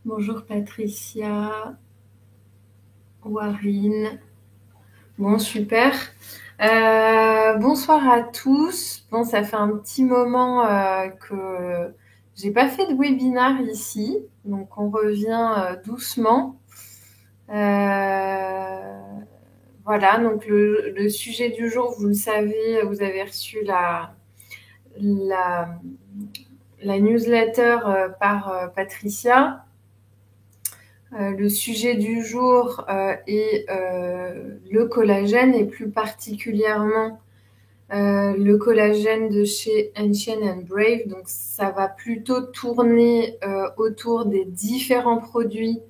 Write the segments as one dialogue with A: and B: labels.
A: Bonjour Patricia, Warine. Bon, super. Bonsoir à tous. Bon, ça fait un petit moment que j'ai pas fait de webinar ici, donc on revient doucement. Euh, voilà, donc le sujet du jour, vous le savez, vous avez reçu la, la newsletter par Patricia. Le sujet du jour est le collagène et plus particulièrement le collagène de chez Ancient and Brave. Donc ça va plutôt tourner autour des différents produits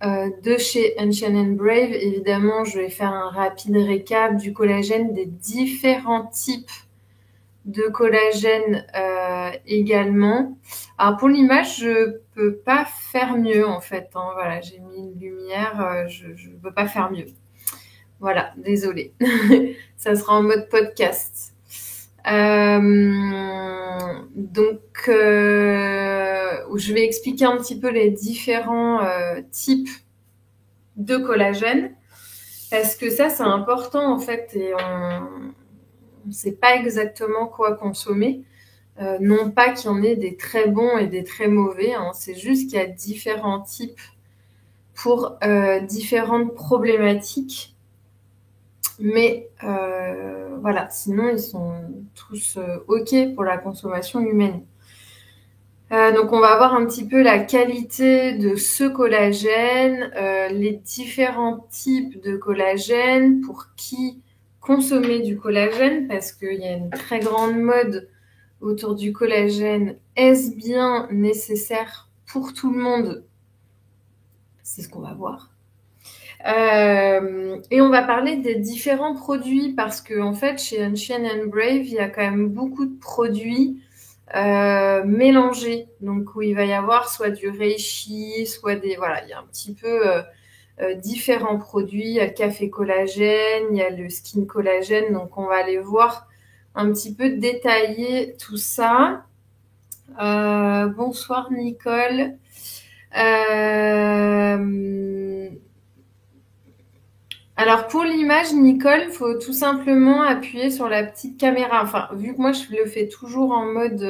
A: de chez Ancient and Brave. Évidemment, je vais faire un rapide récap du collagène, des différents types de collagène également. Alors pour l'image, je peux pas faire mieux en fait, hein. Voilà, j'ai mis une lumière, je ne peux pas faire mieux. Voilà, désolée. Ça sera en mode podcast. Donc, je vais expliquer un petit peu les différents types de collagène parce que ça, c'est important en fait et on ne sait pas exactement quoi consommer. Non pas qu'il y en ait des très bons et des très mauvais, hein, c'est juste qu'il y a différents types pour différentes problématiques. Mais voilà, sinon ils sont tous OK pour la consommation humaine. Donc on va voir un petit peu la qualité de ce collagène, les différents types de collagène, pour qui consommer du collagène, parce qu'il y a une très grande mode autour du collagène. Est-ce bien nécessaire pour tout le monde? C'est ce qu'on va voir. Et on va parler des différents produits parce que en fait, chez Ancient and Brave, il y a quand même beaucoup de produits mélangés. Donc où il va y avoir soit du reishi, soit des... Voilà, il y a un petit peu différents produits. Il y a le café collagène, il y a le skin collagène. Donc on va aller voir un petit peu détailler tout ça. Bonsoir Nicole. Alors pour l'image, Nicole, il faut tout simplement appuyer sur la petite caméra. Enfin, vu que moi je le fais toujours en mode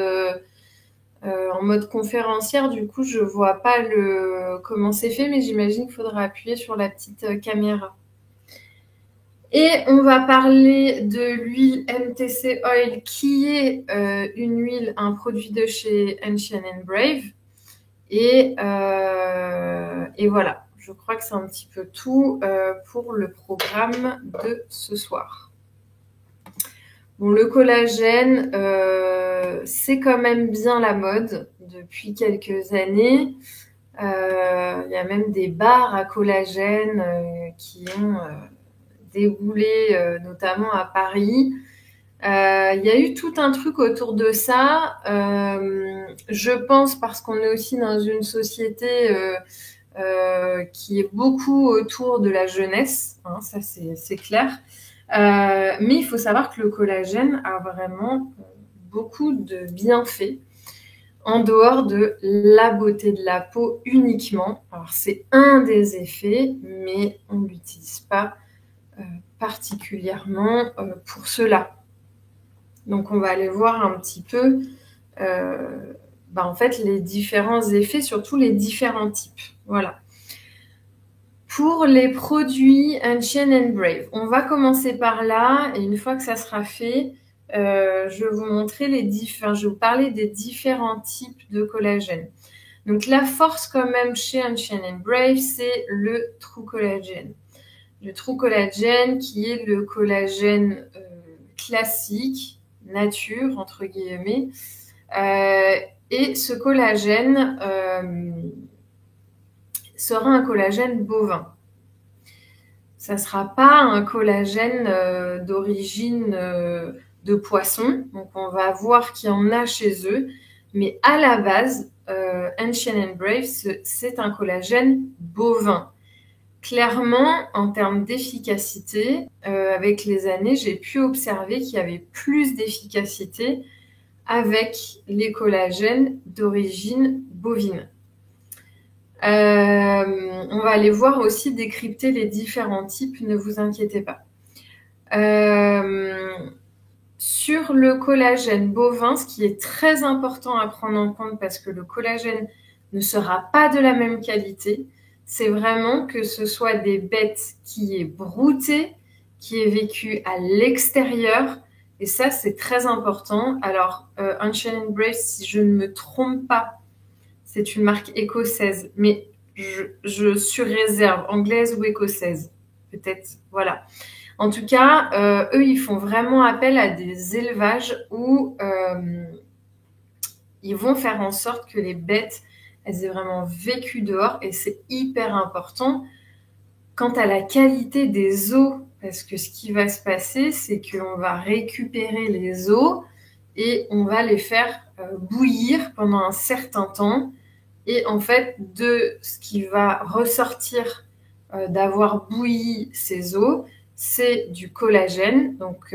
A: conférencière, du coup je vois pas comment c'est fait, mais j'imagine qu'il faudra appuyer sur la petite caméra. Et on va parler de l'huile MTC Oil, qui est une huile, un produit de chez Ancient and Brave. Et voilà, je crois que c'est un petit peu tout pour le programme de ce soir. Bon, le collagène, c'est quand même bien la mode depuis quelques années. Il y a même des bars à collagène qui ont déboulé, notamment à Paris. Il y a eu tout un truc autour de ça. Je pense parce qu'on est aussi dans une société qui est beaucoup autour de la jeunesse, hein, ça c'est clair. Mais il faut savoir que le collagène a vraiment beaucoup de bienfaits en dehors de la beauté de la peau uniquement. Alors c'est un des effets, mais on ne l'utilise pas particulièrement pour cela. Donc on va aller voir un petit peu en fait les différents effets, surtout les différents types. Voilà. Pour les produits Ancient and Brave, on va commencer par là et une fois que ça sera fait, je vais vous montrer je vais vous parler des différents types de collagène. Donc la force quand même chez Ancient and Brave, c'est le True Collagen. Le True Collagen qui est le collagène classique, nature entre guillemets. Et ce collagène sera un collagène bovin. Ça ne sera pas un collagène d'origine de poisson. Donc, on va voir qu'il y en a chez eux. Mais à la base, Ancient and Brave, c'est un collagène bovin. Clairement, en termes d'efficacité, avec les années, j'ai pu observer qu'il y avait plus d'efficacité avec les collagènes d'origine bovine. On va aller voir aussi décrypter les différents types, ne vous inquiétez pas. Sur le collagène bovin, ce qui est très important à prendre en compte parce que le collagène ne sera pas de la même qualité, c'est vraiment que ce soit des bêtes qui aient brouté, qui aient vécu à l'extérieur. Et ça, c'est très important. Alors, Ancient and Brave, si je ne me trompe pas, c'est une marque écossaise, mais je surréserve, anglaise ou écossaise, peut-être, voilà. En tout cas, eux, ils font vraiment appel à des élevages où ils vont faire en sorte que les bêtes, elles aient vraiment vécu dehors, et c'est hyper important. Quant à la qualité des os, parce que ce qui va se passer, c'est qu'on va récupérer les os et on va les faire bouillir pendant un certain temps. Et en fait, de ce qui va ressortir d'avoir bouilli ces os, c'est du collagène. Donc,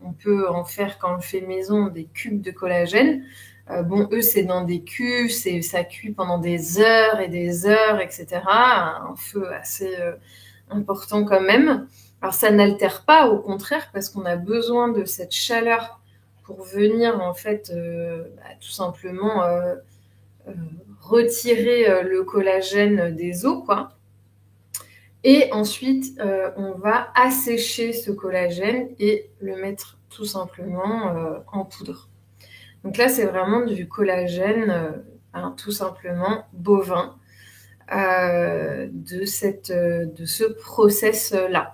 A: on peut en faire, quand on le fait maison, des cubes de collagène. Bon, eux, c'est dans des cuves, ça cuit pendant des heures et des heures, etc. Un feu assez important quand même. Alors, ça n'altère pas, au contraire, parce qu'on a besoin de cette chaleur pour venir, en fait, tout simplement retirer le collagène des os, quoi. Et ensuite, on va assécher ce collagène et le mettre tout simplement en poudre. Donc là, c'est vraiment du collagène, tout simplement bovin de ce process-là.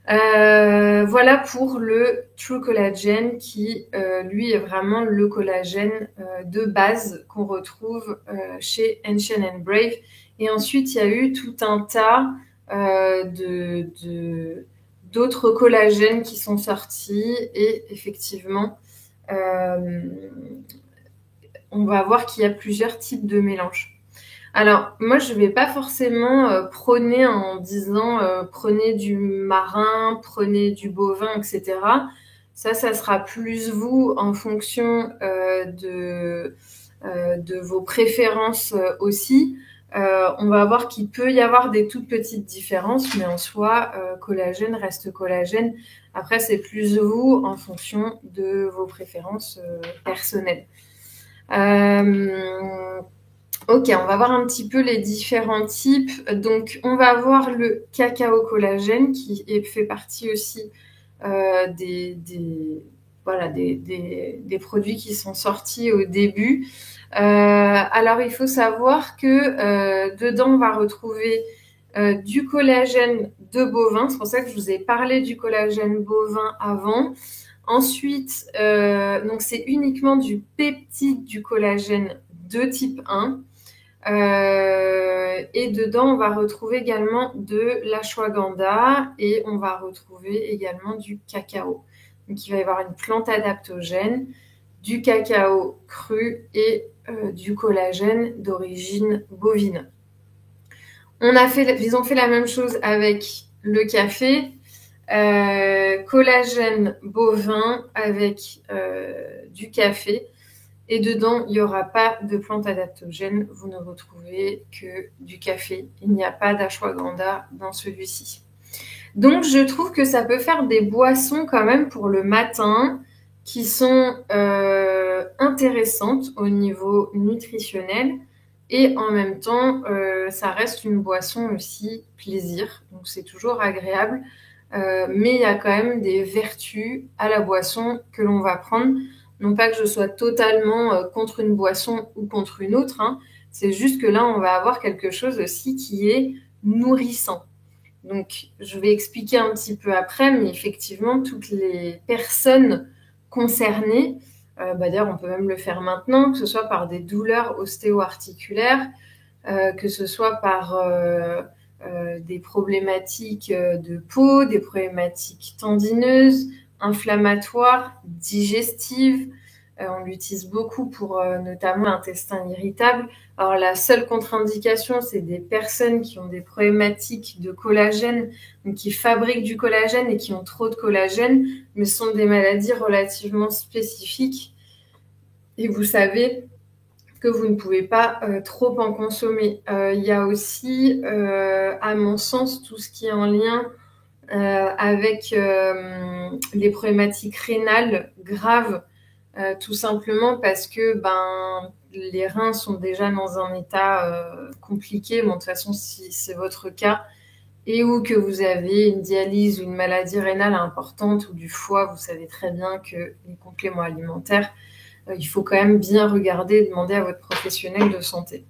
A: Voilà pour le True Collagen qui, lui, est vraiment le collagène de base qu'on retrouve chez Ancient and Brave. Et ensuite, il y a eu tout un tas d'autres collagènes qui sont sortis. Et effectivement, on va voir qu'il y a plusieurs types de mélanges. Alors, moi, je ne vais pas forcément prôner en disant prenez du marin, prenez du bovin, etc. Ça sera plus vous en fonction de vos préférences aussi. On va voir qu'il peut y avoir des toutes petites différences, mais en soi, collagène reste collagène. Après, c'est plus vous en fonction de vos préférences personnelles. Ok, on va voir un petit peu les différents types. Donc, on va voir le cacao collagène qui fait partie aussi des produits qui sont sortis au début. Alors, il faut savoir que dedans, on va retrouver du collagène de bovin. C'est pour ça que je vous ai parlé du collagène bovin avant. Ensuite, donc c'est uniquement du peptide du collagène de type 1. Et dedans, on va retrouver également de l'ashwagandha et on va retrouver également du cacao. Donc, il va y avoir une plante adaptogène, du cacao cru et du collagène d'origine bovine. Ils ont fait la même chose avec le café, collagène bovin avec du café. Et dedans, il n'y aura pas de plantes adaptogènes. Vous ne retrouvez que du café. Il n'y a pas d'ashwagandha dans celui-ci. Donc, je trouve que ça peut faire des boissons quand même pour le matin qui sont intéressantes au niveau nutritionnel. Et en même temps, ça reste une boisson aussi plaisir. Donc, c'est toujours agréable. Mais il y a quand même des vertus à la boisson que l'on va prendre. Non pas que je sois totalement contre une boisson ou contre une autre, hein. C'est juste que là, on va avoir quelque chose aussi qui est nourrissant. Donc, je vais expliquer un petit peu après, mais effectivement, toutes les personnes concernées, d'ailleurs, on peut même le faire maintenant, que ce soit par des douleurs ostéo-articulaires, que ce soit par des problématiques de peau, des problématiques tendineuses, inflammatoires, digestives. On l'utilise beaucoup pour notamment l'intestin irritable. Alors la seule contre-indication, c'est des personnes qui ont des problématiques de collagène, donc qui fabriquent du collagène et qui ont trop de collagène, mais ce sont des maladies relativement spécifiques. Et vous savez que vous ne pouvez pas trop en consommer. Il y a aussi, à mon sens, tout ce qui est en lien avec les problématiques rénales graves, tout simplement parce que les reins sont déjà dans un état compliqué. Bon, de toute façon, si c'est votre cas, et ou que vous avez une dialyse ou une maladie rénale importante ou du foie, vous savez très bien que les compléments alimentaires, il faut quand même bien regarder et demander à votre professionnel de santé.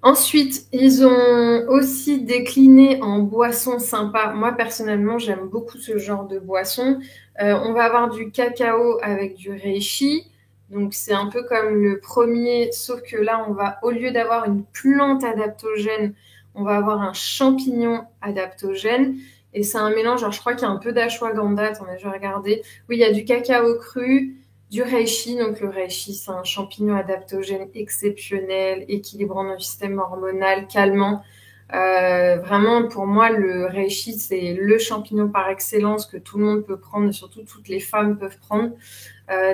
A: Ensuite, ils ont aussi décliné en boissons sympas. Moi, personnellement, j'aime beaucoup ce genre de boisson. On va avoir du cacao avec du reishi. Donc, c'est un peu comme le premier, sauf que là, au lieu d'avoir une plante adaptogène, on va avoir un champignon adaptogène. Et c'est un mélange, alors je crois qu'il y a un peu d'ashwagandha. Attendez, je vais regarder. Oui, il y a du cacao cru, du reishi. Donc le reishi, c'est un champignon adaptogène exceptionnel, équilibrant notre système hormonal, calmant. Vraiment, pour moi, le reishi, c'est le champignon par excellence que tout le monde peut prendre, et surtout toutes les femmes peuvent prendre.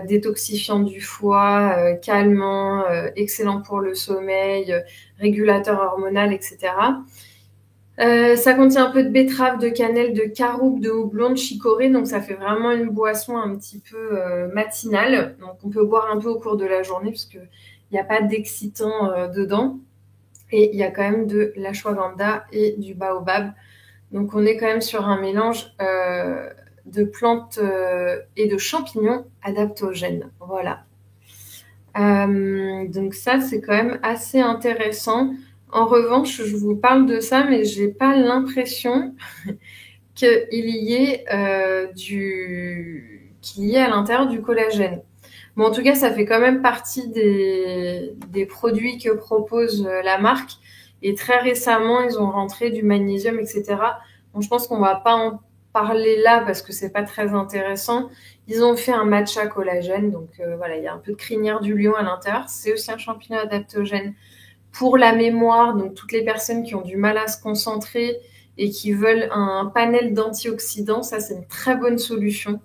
A: Détoxifiant du foie, calmant, excellent pour le sommeil, régulateur hormonal, etc. Ça contient un peu de betterave, de cannelle, de caroube, de houblon, de chicorée. Donc, ça fait vraiment une boisson un petit peu matinale. Donc, on peut boire un peu au cours de la journée parce qu'il n'y a pas d'excitant dedans. Et il y a quand même de l'ashwagandha et du baobab. Donc, on est quand même sur un mélange de plantes et de champignons adaptogènes. Voilà. Donc, ça, c'est quand même assez intéressant. En revanche, je vous parle de ça, mais j'ai pas l'impression qu'il y ait qu'il y ait à l'intérieur du collagène. Bon, en tout cas, ça fait quand même partie des produits que propose la marque. Et très récemment, ils ont rentré du magnésium, etc. Bon, je pense qu'on va pas en parler là parce que c'est pas très intéressant. Ils ont fait un matcha collagène, donc voilà, il y a un peu de crinière du lion à l'intérieur. C'est aussi un champignon adaptogène pour la mémoire, donc toutes les personnes qui ont du mal à se concentrer et qui veulent un panel d'antioxydants, ça c'est une très bonne solution.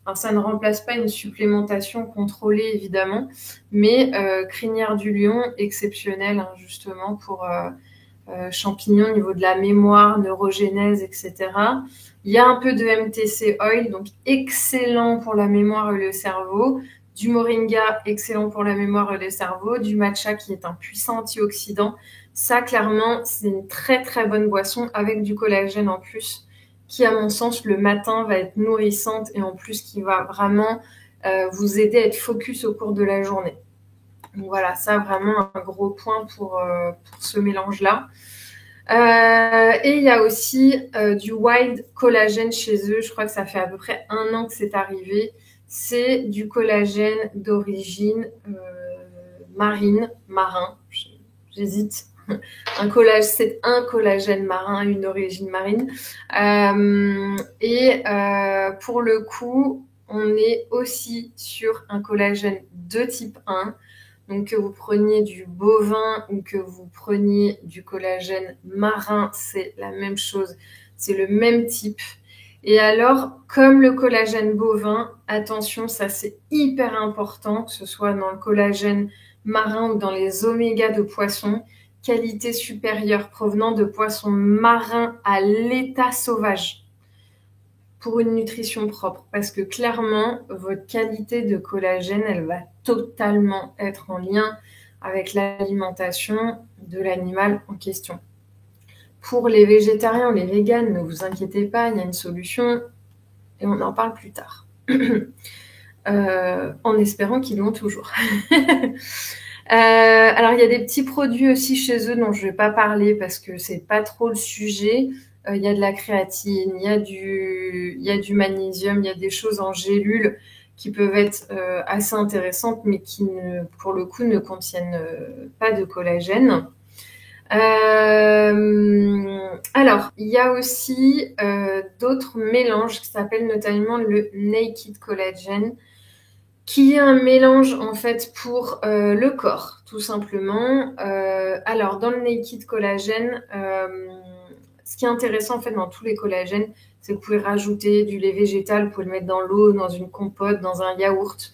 A: Alors ça ne remplace pas une supplémentation contrôlée évidemment, mais crinière du lion, exceptionnelle hein, justement pour champignons au niveau de la mémoire, neurogénèse, etc. Il y a un peu de MTC oil, donc excellent pour la mémoire et le cerveau. Du moringa, excellent pour la mémoire et le cerveau. Du matcha, qui est un puissant antioxydant. Ça, clairement, c'est une très, très bonne boisson avec du collagène en plus, qui, à mon sens, le matin, va être nourrissante et en plus, qui va vraiment vous aider à être focus au cours de la journée. Donc voilà, ça, vraiment un gros point pour ce mélange-là. Et il y a aussi du wild collagène chez eux. Je crois que ça fait à peu près 1 an que c'est arrivé. C'est du collagène d'origine marin. J'hésite. C'est un collagène marin, une origine marine. Pour le coup, on est aussi sur un collagène de type 1. Donc, que vous preniez du bovin ou que vous preniez du collagène marin, c'est la même chose. C'est le même type. Et alors, comme le collagène bovin, attention, ça c'est hyper important, que ce soit dans le collagène marin ou dans les omégas de poisson, qualité supérieure provenant de poissons marins à l'état sauvage pour une nutrition propre. Parce que clairement, votre qualité de collagène, elle va totalement être en lien avec l'alimentation de l'animal en question. Pour les végétariens, les véganes, ne vous inquiétez pas, il y a une solution et on en parle plus tard. En espérant qu'ils l'ont toujours. Alors, il y a des petits produits aussi chez eux dont je ne vais pas parler parce que c'est pas trop le sujet. Il y a de la créatine, il y a du magnésium, il y a des choses en gélules qui peuvent être assez intéressantes, mais qui, pour le coup, ne contiennent pas de collagène. Alors, il y a aussi d'autres mélanges qui s'appellent notamment le Naked Collagen, qui est un mélange en fait pour le corps, tout simplement. Alors, dans le Naked Collagen, ce qui est intéressant en fait dans tous les collagènes, c'est que vous pouvez rajouter du lait végétal, vous pouvez le mettre dans l'eau, dans une compote, dans un yaourt.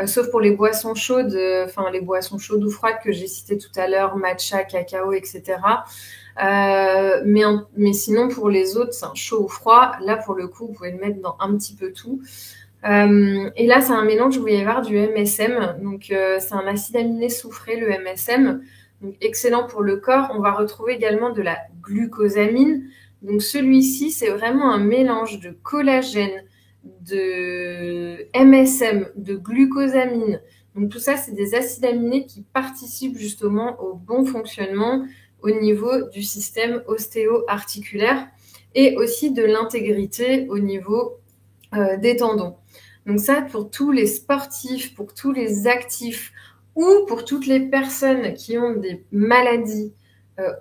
A: sauf pour les boissons chaudes, enfin les boissons chaudes ou froides que j'ai citées tout à l'heure, matcha, cacao, etc. Mais sinon, pour les autres, c'est un chaud ou froid. Là, pour le coup, vous pouvez le mettre dans un petit peu tout. Et là, c'est un mélange où il va y avoir du MSM. Donc, c'est un acide aminé soufré, le MSM. Donc, excellent pour le corps. On va retrouver également de la glucosamine. Donc, celui-ci, c'est vraiment un mélange de collagène, de MSM, de glucosamine. Donc, tout ça, c'est des acides aminés qui participent justement au bon fonctionnement au niveau du système ostéo-articulaire et aussi de l'intégrité au niveau des tendons. Donc ça, pour tous les sportifs, pour tous les actifs ou pour toutes les personnes qui ont des maladies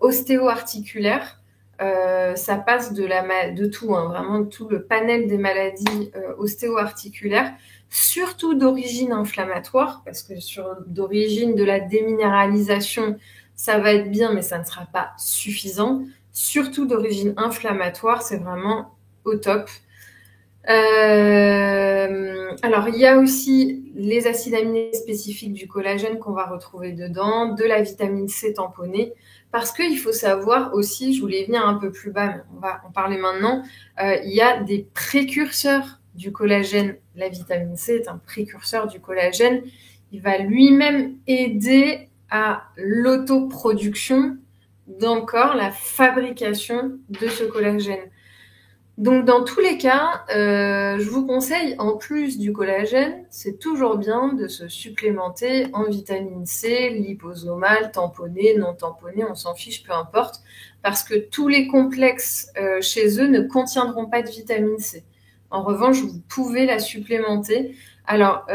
A: ostéo-articulaires, ça passe de tout, hein, vraiment tout le panel des maladies ostéo-articulaires, surtout d'origine inflammatoire, parce que d'origine de la déminéralisation, ça va être bien, mais ça ne sera pas suffisant. Surtout d'origine inflammatoire, c'est vraiment au top. Alors, il y a aussi les acides aminés spécifiques du collagène qu'on va retrouver dedans, de la vitamine C tamponnée, parce qu'il faut savoir aussi, je voulais venir un peu plus bas, mais on va en parler maintenant, il y a des précurseurs du collagène. La vitamine C est un précurseur du collagène. Il va lui-même aider à l'autoproduction d'encore la fabrication de ce collagène. Donc, dans tous les cas, je vous conseille, en plus du collagène, c'est toujours bien de se supplémenter en vitamine C, liposomale, tamponnée, non tamponnée, on s'en fiche, peu importe, parce que tous les complexes chez eux ne contiendront pas de vitamine C. En revanche, vous pouvez la supplémenter. Alors,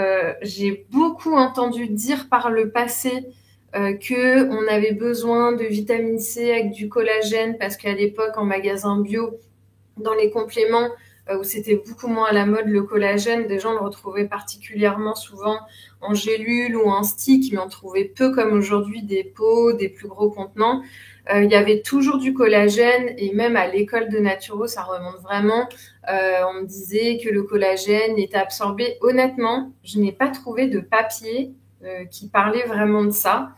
A: j'ai beaucoup entendu dire par le passé qu'on avait besoin de vitamine C avec du collagène, parce qu'à l'époque, en magasin bio, dans les compléments où c'était beaucoup moins à la mode le collagène, des gens le retrouvaient particulièrement souvent en gélule ou en stick, mais on trouvait peu comme aujourd'hui des pots, des plus gros contenants. Il y avait toujours du collagène et même à l'école de naturo, ça remonte vraiment. On me disait que le collagène était absorbé. Honnêtement, je n'ai pas trouvé de papier qui parlait vraiment de ça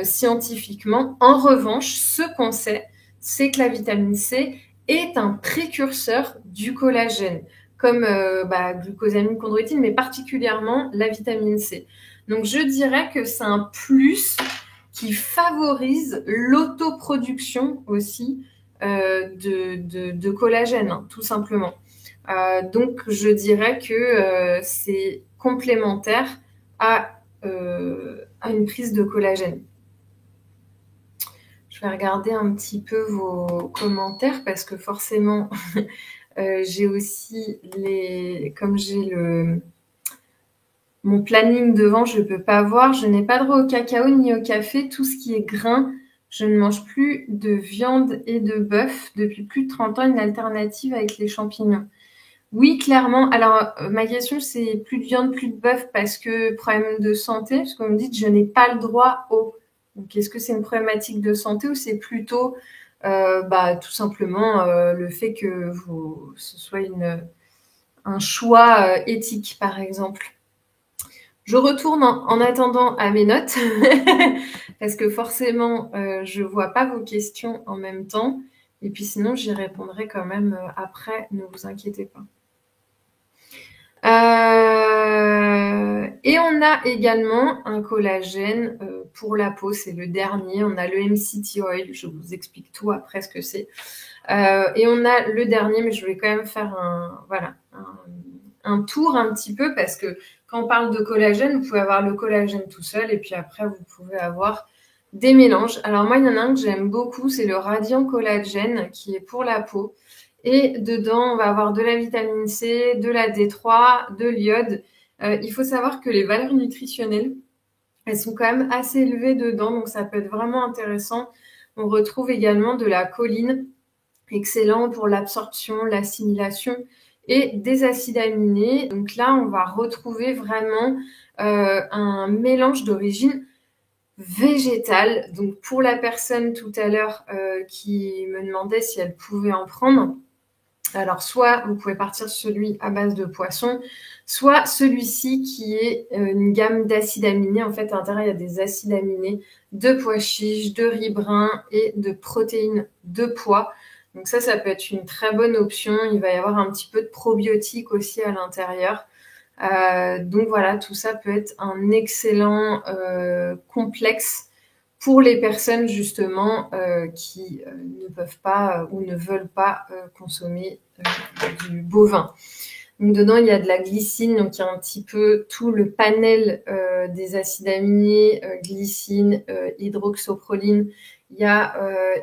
A: scientifiquement. En revanche, ce qu'on sait, c'est que la vitamine C est un précurseur du collagène, comme glucosamine, chondroïtine, mais particulièrement la vitamine C. Donc, je dirais que c'est un plus qui favorise l'autoproduction aussi de collagène, hein, tout simplement. Donc, je dirais que c'est complémentaire à une prise de collagène. Je vais regarder un petit peu vos commentaires parce que forcément, j'ai aussi comme j'ai mon planning devant, je ne peux pas voir. Je n'ai pas droit au cacao ni au café. Tout ce qui est grain, je ne mange plus de viande et de bœuf depuis plus de 30 ans. Une alternative avec les champignons. Oui, clairement. Alors, ma question, c'est plus de viande, plus de bœuf parce que problème de santé, parce que vous me dites, je n'ai pas le droit au. Donc, est-ce que c'est une problématique de santé ou c'est plutôt tout simplement le fait que ce soit un choix éthique, par exemple? Je retourne en attendant à mes notes parce que forcément, je vois pas vos questions en même temps. Et puis sinon, j'y répondrai quand même après, ne vous inquiétez pas. Et on a également un collagène pour la peau, c'est le dernier. On a le MCT Oil, je vous explique tout après ce que c'est. Et on a le dernier, mais je vais quand même faire un tour un petit peu parce que quand on parle de collagène, vous pouvez avoir le collagène tout seul et puis après, vous pouvez avoir des mélanges. Alors moi, il y en a un que j'aime beaucoup, c'est le Radiant Collagène qui est pour la peau. Et dedans, on va avoir de la vitamine C, de la D3, de l'iode. Il faut savoir que les valeurs nutritionnelles, elles sont quand même assez élevées dedans, donc ça peut être vraiment intéressant. On retrouve également de la choline, excellent pour l'absorption, l'assimilation et des acides aminés. Donc là, on va retrouver vraiment un mélange d'origine végétale. Donc pour la personne tout à l'heure qui me demandait si elle pouvait en prendre, Alors, soit vous pouvez partir sur celui à base de poisson, soit celui-ci qui est une gamme d'acides aminés. En fait, à l'intérieur, il y a des acides aminés de pois chiches, de riz brun et de protéines de pois. Donc ça peut être une très bonne option. Il va y avoir un petit peu de probiotiques aussi à l'intérieur. Donc voilà, tout ça peut être un excellent complexe pour les personnes justement qui ne peuvent pas ou ne veulent pas consommer du bovin. Donc dedans, il y a de la glycine, donc il y a un petit peu tout le panel des acides aminés, glycine, hydroxyproline. Il y a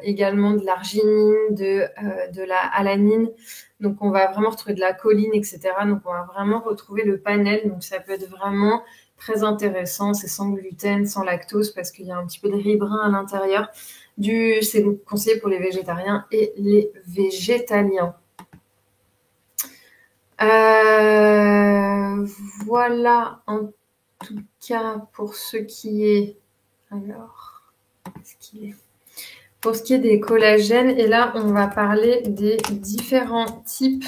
A: également de l'arginine, de la alanine. Donc on va vraiment retrouver de la choline, etc. Donc on va vraiment retrouver le panel. Donc ça peut être vraiment très intéressant. C'est sans gluten, sans lactose, parce qu'il y a un petit peu de riz brun à l'intérieur. C'est conseillé pour les végétariens et les végétaliens. Voilà en tout cas pour ce qui est. Alors, pour ce qui est des collagènes, et là on va parler des différents types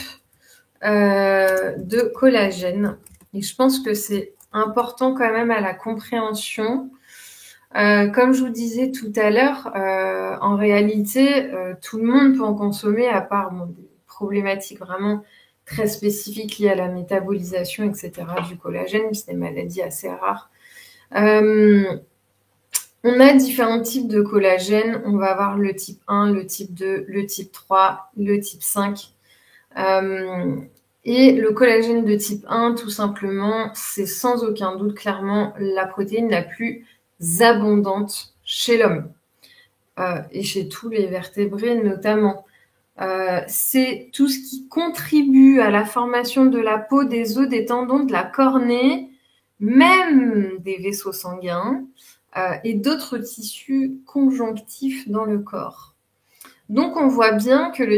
A: de collagène. Et je pense que c'est important quand même à la compréhension. Comme je vous disais tout à l'heure, en réalité, tout le monde peut en consommer, à part des problématiques vraiment très spécifiques liées à la métabolisation, etc., du collagène. C'est des maladies assez rares. On a différents types de collagène. On va avoir le type 1, le type 2, le type 3, le type 5. Et le collagène de type 1, tout simplement, c'est sans aucun doute clairement la protéine la plus abondante chez l'homme et chez tous les vertébrés notamment. C'est tout ce qui contribue à la formation de la peau, des os, des tendons, de la cornée, même des vaisseaux sanguins et d'autres tissus conjonctifs dans le corps. Donc, on voit bien que le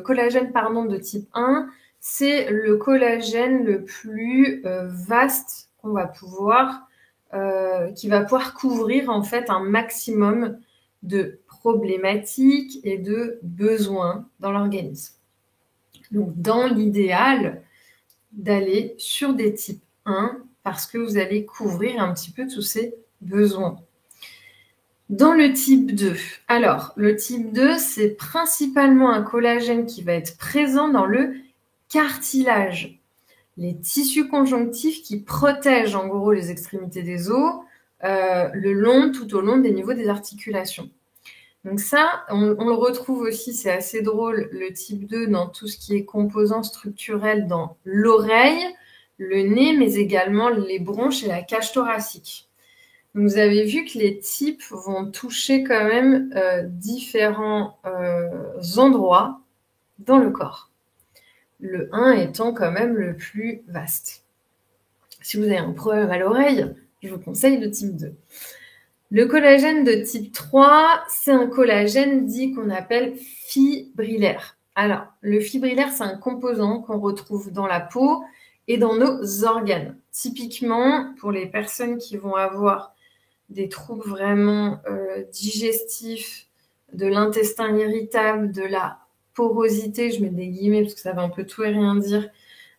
A: collagène de type 1, c'est le collagène le plus vaste qu'on va qui va pouvoir couvrir en fait un maximum de problématiques et de besoins dans l'organisme. Donc, dans l'idéal, d'aller sur des types 1 parce que vous allez couvrir un petit peu tous ces besoins. Dans le type 2, alors le type 2, c'est principalement un collagène qui va être présent dans le cartilage, les tissus conjonctifs qui protègent en gros les extrémités des os tout au long des niveaux des articulations. Donc ça, on le retrouve aussi, c'est assez drôle, le type 2 dans tout ce qui est composants structurels dans l'oreille, le nez, mais également les bronches et la cage thoracique. Vous avez vu que les types vont toucher quand même différents endroits dans le corps. Le 1 étant quand même le plus vaste. Si vous avez un problème à l'oreille, je vous conseille le type 2. Le collagène de type 3, c'est un collagène dit qu'on appelle fibrillaire. Alors, le fibrillaire, c'est un composant qu'on retrouve dans la peau et dans nos organes. Typiquement, pour les personnes qui vont avoir des troubles vraiment digestifs, de l'intestin irritable, de la porosité, je mets des guillemets parce que ça va un peu tout et rien dire,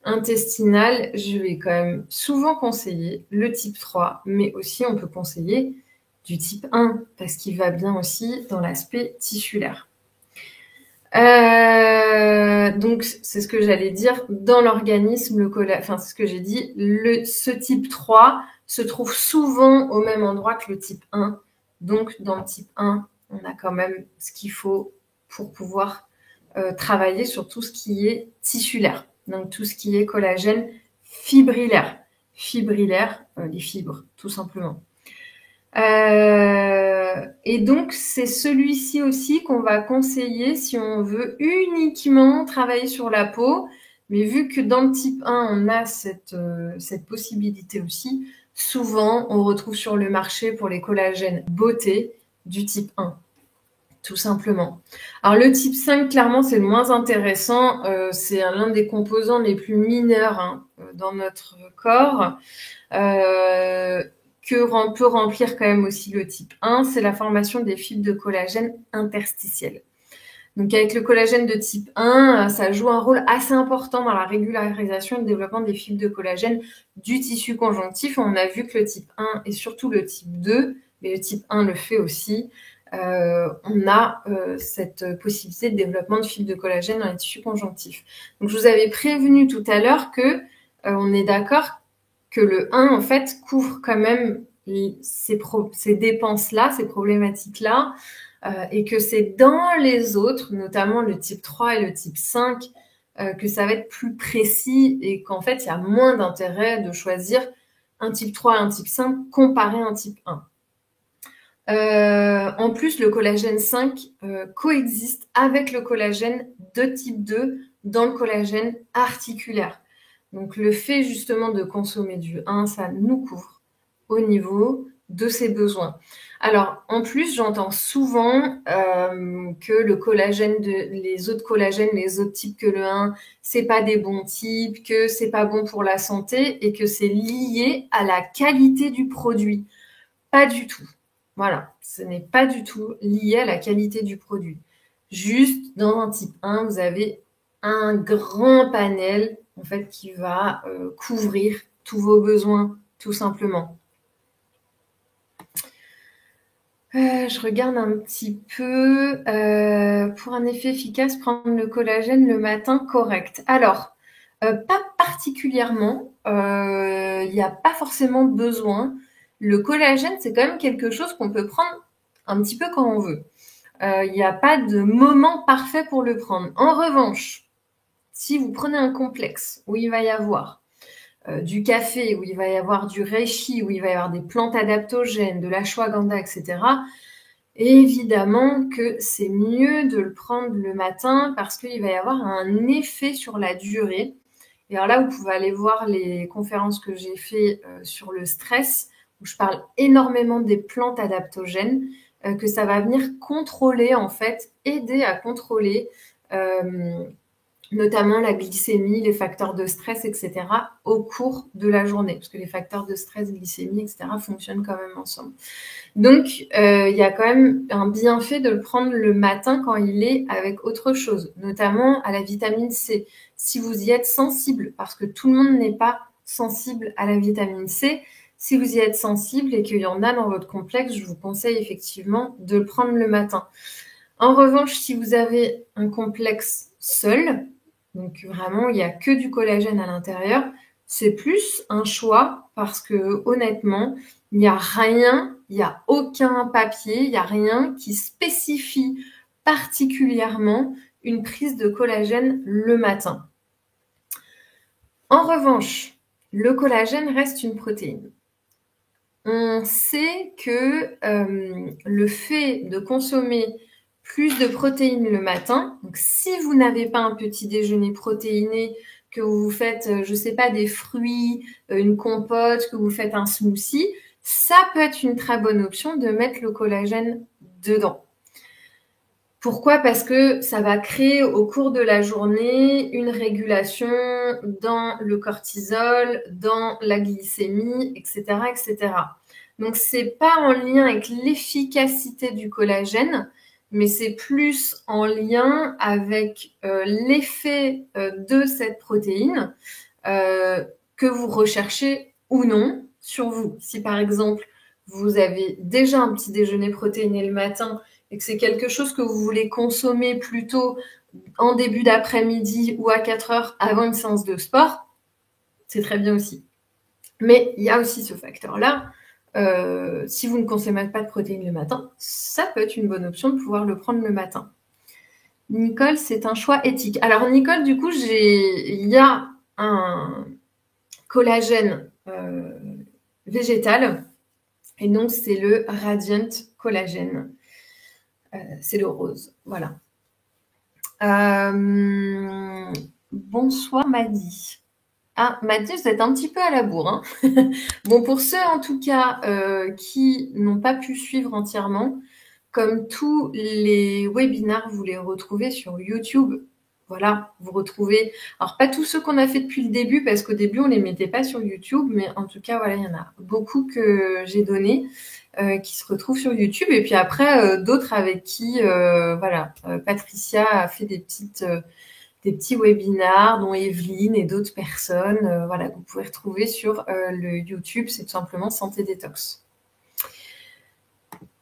A: intestinale, je vais quand même souvent conseiller le type 3, mais aussi on peut conseiller du type 1 parce qu'il va bien aussi dans l'aspect tissulaire. Donc c'est ce que j'allais dire dans l'organisme, c'est ce que j'ai dit, ce type 3 se trouve souvent au même endroit que le type 1. Donc dans le type 1, on a quand même ce qu'il faut pour pouvoir travailler sur tout ce qui est tissulaire. Donc tout ce qui est collagène fibrillaire. Fibrillaire, les fibres, tout simplement. Et donc, c'est celui-ci aussi qu'on va conseiller si on veut uniquement travailler sur la peau. Mais vu que dans le type 1, on a cette possibilité aussi, souvent, on retrouve sur le marché pour les collagènes beauté du type 1, tout simplement. Alors, le type 5, clairement, c'est le moins intéressant. C'est l'un des composants les plus mineurs dans notre corps. Que peut remplir quand même aussi le type 1, c'est la formation des fibres de collagène interstitielles. Donc avec le collagène de type 1, ça joue un rôle assez important dans la régularisation et le développement des fibres de collagène du tissu conjonctif. On a vu que le type 1 et surtout le type 2, mais le type 1 le fait aussi, on a cette possibilité de développement de fibres de collagène dans les tissus conjonctifs. Donc je vous avais prévenu tout à l'heure que on est d'accord que le 1 en fait couvre quand même ces dépenses-là, ces problématiques-là, et que c'est dans les autres, notamment le type 3 et le type 5, que ça va être plus précis et qu'en fait, il y a moins d'intérêt de choisir un type 3 et un type 5 comparé à un type 1. En plus, le collagène 5 coexiste avec le collagène de type 2 dans le collagène articulaire. Donc, le fait justement de consommer du 1, ça nous couvre au niveau de ses besoins. Alors, en plus, j'entends souvent que le collagène, les autres collagènes, les autres types que le 1, c'est pas des bons types, que c'est pas bon pour la santé et que c'est lié à la qualité du produit. Pas du tout. Voilà, ce n'est pas du tout lié à la qualité du produit. Juste, dans un type 1, vous avez un grand panel en fait, qui va couvrir tous vos besoins, tout simplement. Je regarde un petit peu. Pour un effet efficace, prendre le collagène le matin, correct. Alors, pas particulièrement. Il n'y a pas forcément besoin. Le collagène, c'est quand même quelque chose qu'on peut prendre un petit peu quand on veut. Il n'y a pas de moment parfait pour le prendre. En revanche, si vous prenez un complexe où il va y avoir du café, où il va y avoir du reishi, où il va y avoir des plantes adaptogènes, de l'ashwagandha, etc., évidemment que c'est mieux de le prendre le matin parce qu'il va y avoir un effet sur la durée. Et alors là, vous pouvez aller voir les conférences que j'ai fait sur le stress, où je parle énormément des plantes adaptogènes, que ça va venir contrôler, en fait, aider à contrôler notamment la glycémie, les facteurs de stress, etc., au cours de la journée, parce que les facteurs de stress, glycémie, etc., fonctionnent quand même ensemble. Donc, il y a quand même un bienfait de le prendre le matin quand il est avec autre chose, notamment à la vitamine C. Si vous y êtes sensible, parce que tout le monde n'est pas sensible à la vitamine C, si vous y êtes sensible et qu'il y en a dans votre complexe, je vous conseille effectivement de le prendre le matin. En revanche, si vous avez un complexe seul, donc vraiment il n'y a que du collagène à l'intérieur, c'est plus un choix parce que honnêtement, il n'y a rien, il n'y a aucun papier, il n'y a rien qui spécifie particulièrement une prise de collagène le matin. En revanche, le collagène reste une protéine. On sait que le fait de consommer plus de protéines le matin, donc si vous n'avez pas un petit déjeuner protéiné, que vous faites, je ne sais pas, des fruits, une compote, que vous faites un smoothie, ça peut être une très bonne option de mettre le collagène dedans. Pourquoi ? Parce que ça va créer au cours de la journée une régulation dans le cortisol, dans la glycémie, etc., etc. Donc, c'est pas en lien avec l'efficacité du collagène, mais c'est plus en lien avec l'effet de cette protéine que vous recherchez ou non sur vous. Si par exemple, vous avez déjà un petit déjeuner protéiné le matin et que c'est quelque chose que vous voulez consommer plutôt en début d'après-midi ou à 4 heures avant une séance de sport, c'est très bien aussi. Mais il y a aussi ce facteur-là. Si vous ne consommez pas de protéines le matin, ça peut être une bonne option de pouvoir le prendre le matin. Nicole, c'est un choix éthique. Alors Nicole, du coup, il y a un collagène végétal et donc c'est le Radiant Collagène. C'est le rose, voilà. Bonsoir Maddy. Ah, Maddy, vous êtes un petit peu à la bourre. Hein. Bon, pour ceux en tout cas qui n'ont pas pu suivre entièrement, comme tous les webinaires, vous les retrouvez sur YouTube. Voilà, vous retrouvez. Alors, pas tous ceux qu'on a fait depuis le début, parce qu'au début, on ne les mettait pas sur YouTube, mais en tout cas, voilà, il y en a beaucoup que j'ai donné. qui se retrouvent sur YouTube. Et puis après, d'autres avec qui, voilà, Patricia a fait des petits webinars, dont Evelyne et d'autres personnes, voilà, que vous pouvez retrouver sur le YouTube. C'est tout simplement Santé Détox.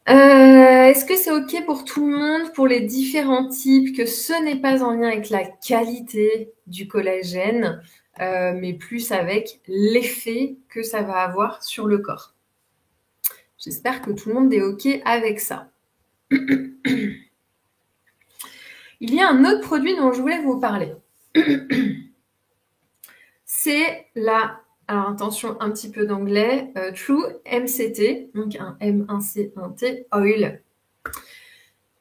A: Est-ce que c'est OK pour tout le monde, pour les différents types, que ce n'est pas en lien avec la qualité du collagène, mais plus avec l'effet que ça va avoir sur le corps? J'espère que tout le monde est OK avec ça. Il y a un autre produit dont je voulais vous parler. C'est la, alors attention, un petit peu d'anglais, True MCT, donc un M, un C, un T, Oil.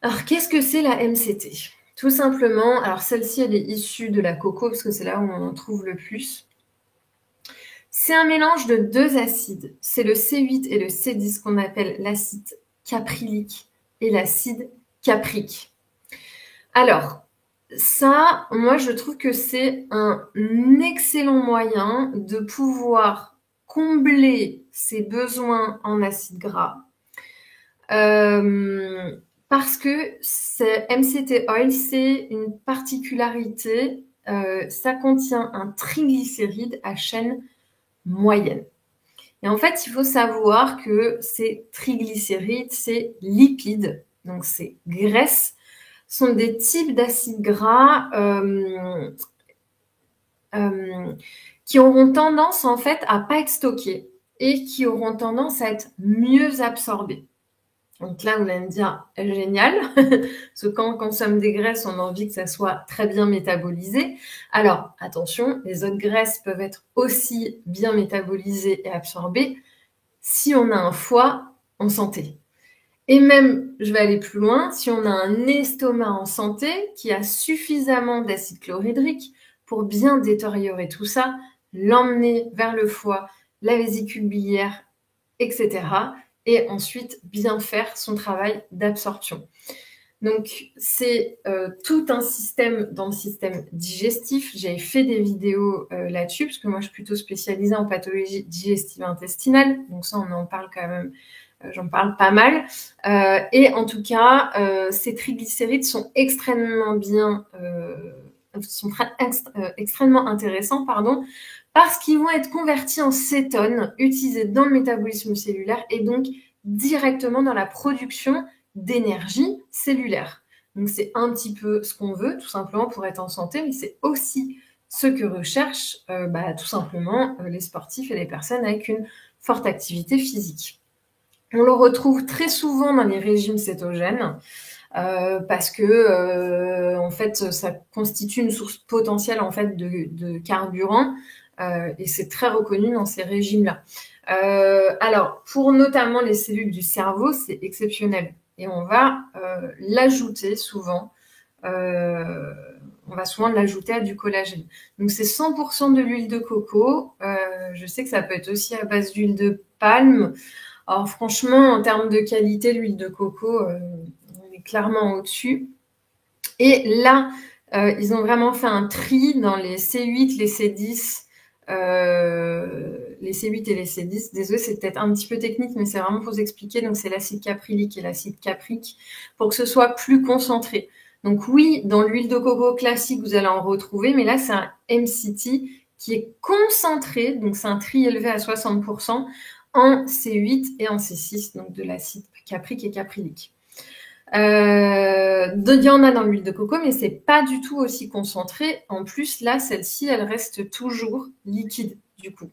A: Alors, qu'est-ce que c'est la MCT? Tout simplement, alors celle-ci, elle est issue de la coco, parce que c'est là où on en trouve le plus. C'est un mélange de 2 acides. C'est le C8 et le C10 qu'on appelle l'acide caprylique et l'acide caprique. Alors, ça, moi, je trouve que c'est un excellent moyen de pouvoir combler ses besoins en acides gras. Parce que MCT Oil, c'est une particularité, ça contient un triglycéride à chaîne moyenne. Et en fait, il faut savoir que ces triglycérides, ces lipides, donc ces graisses, sont des types d'acides gras qui auront tendance en fait à pas être stockés et qui auront tendance à être mieux absorbés. Donc là, vous allez me dire, génial, parce que quand on consomme des graisses, on a envie que ça soit très bien métabolisé. Alors, attention, les autres graisses peuvent être aussi bien métabolisées et absorbées si on a un foie en santé. Et même, je vais aller plus loin, si on a un estomac en santé qui a suffisamment d'acide chlorhydrique pour bien détériorer tout ça, l'emmener vers le foie, la vésicule biliaire, etc., et ensuite bien faire son travail d'absorption. Donc, c'est tout un système dans le système digestif. J'ai fait des vidéos là-dessus, parce que moi, je suis plutôt spécialisée en pathologie digestive intestinale. Donc ça, on en parle quand même, j'en parle pas mal. Et en tout cas, ces triglycérides sont extrêmement extrêmement intéressants, parce qu'ils vont être convertis en cétones, utilisés dans le métabolisme cellulaire et donc directement dans la production d'énergie cellulaire. Donc c'est un petit peu ce qu'on veut, tout simplement pour être en santé, mais c'est aussi ce que recherchent tout simplement les sportifs et les personnes avec une forte activité physique. On le retrouve très souvent dans les régimes cétogènes, parce que en fait ça constitue une source potentielle en fait de carburant, et c'est très reconnu dans ces régimes-là. Alors, pour notamment les cellules du cerveau, c'est exceptionnel. Et on va l'ajouter souvent. On va souvent l'ajouter à du collagène. Donc, c'est 100% de l'huile de coco. Je sais que ça peut être aussi à base d'huile de palme. Alors, franchement, en termes de qualité, l'huile de coco, on est clairement au-dessus. Et là, ils ont vraiment fait un tri dans les C8, les C10, les C8 et les C10. Désolé, c'est peut-être un petit peu technique, mais c'est vraiment pour vous expliquer. Donc, c'est l'acide caprylique et l'acide caprique pour que ce soit plus concentré. Donc, oui, dans l'huile de coco classique, vous allez en retrouver, mais là, c'est un MCT qui est concentré. Donc, c'est un tri élevé à 60% en C8 et en C6, donc de l'acide caprique et caprylique. Il y en a dans l'huile de coco, mais c'est pas du tout aussi concentré. En plus, là, celle-ci, elle reste toujours liquide, du coup.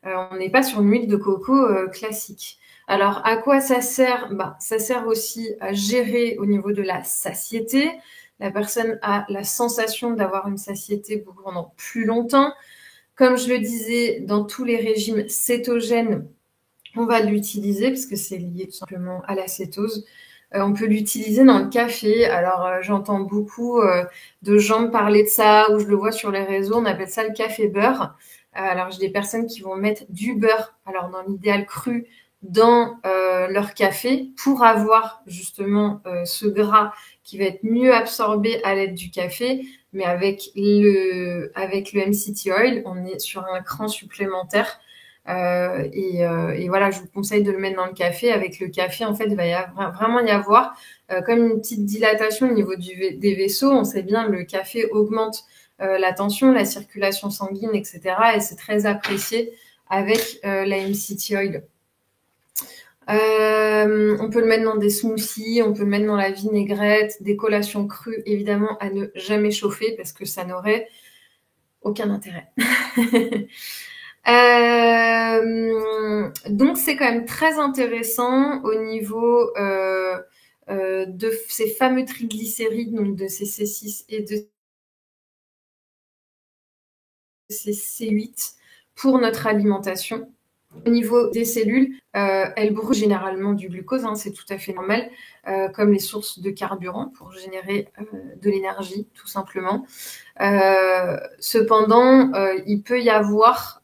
A: On n'est pas sur une huile de coco classique. Alors, à quoi ça sert? Ça sert aussi à gérer au niveau de la satiété. La personne a la sensation d'avoir une satiété pendant plus longtemps. Comme je le disais, dans tous les régimes cétogènes, on va l'utiliser parce que c'est lié tout simplement à la cétose. On peut l'utiliser dans le café. Alors, j'entends beaucoup de gens me parler de ça, ou je le vois sur les réseaux, on appelle ça le café beurre. Alors, j'ai des personnes qui vont mettre du beurre, alors dans l'idéal cru, dans leur café pour avoir justement ce gras qui va être mieux absorbé à l'aide du café. Mais avec le MCT Oil, on est sur un cran supplémentaire. Et voilà, je vous conseille de le mettre dans le café. Avec le café, en fait, il va vraiment y avoir comme une petite dilatation au niveau des vaisseaux. On sait bien, le café augmente la tension, la circulation sanguine, etc. Et c'est très apprécié avec la MCT oil. On peut le mettre dans des smoothies, on peut le mettre dans la vinaigrette, des collations crues, évidemment à ne jamais chauffer parce que ça n'aurait aucun intérêt. Donc c'est quand même très intéressant au niveau de ces fameux triglycérides, donc de ces C6 et de ces C8 pour notre alimentation. Au niveau des cellules, elles brûlent généralement du glucose, hein, c'est tout à fait normal, comme les sources de carburant pour générer de l'énergie, tout simplement. Cependant, il peut y avoir,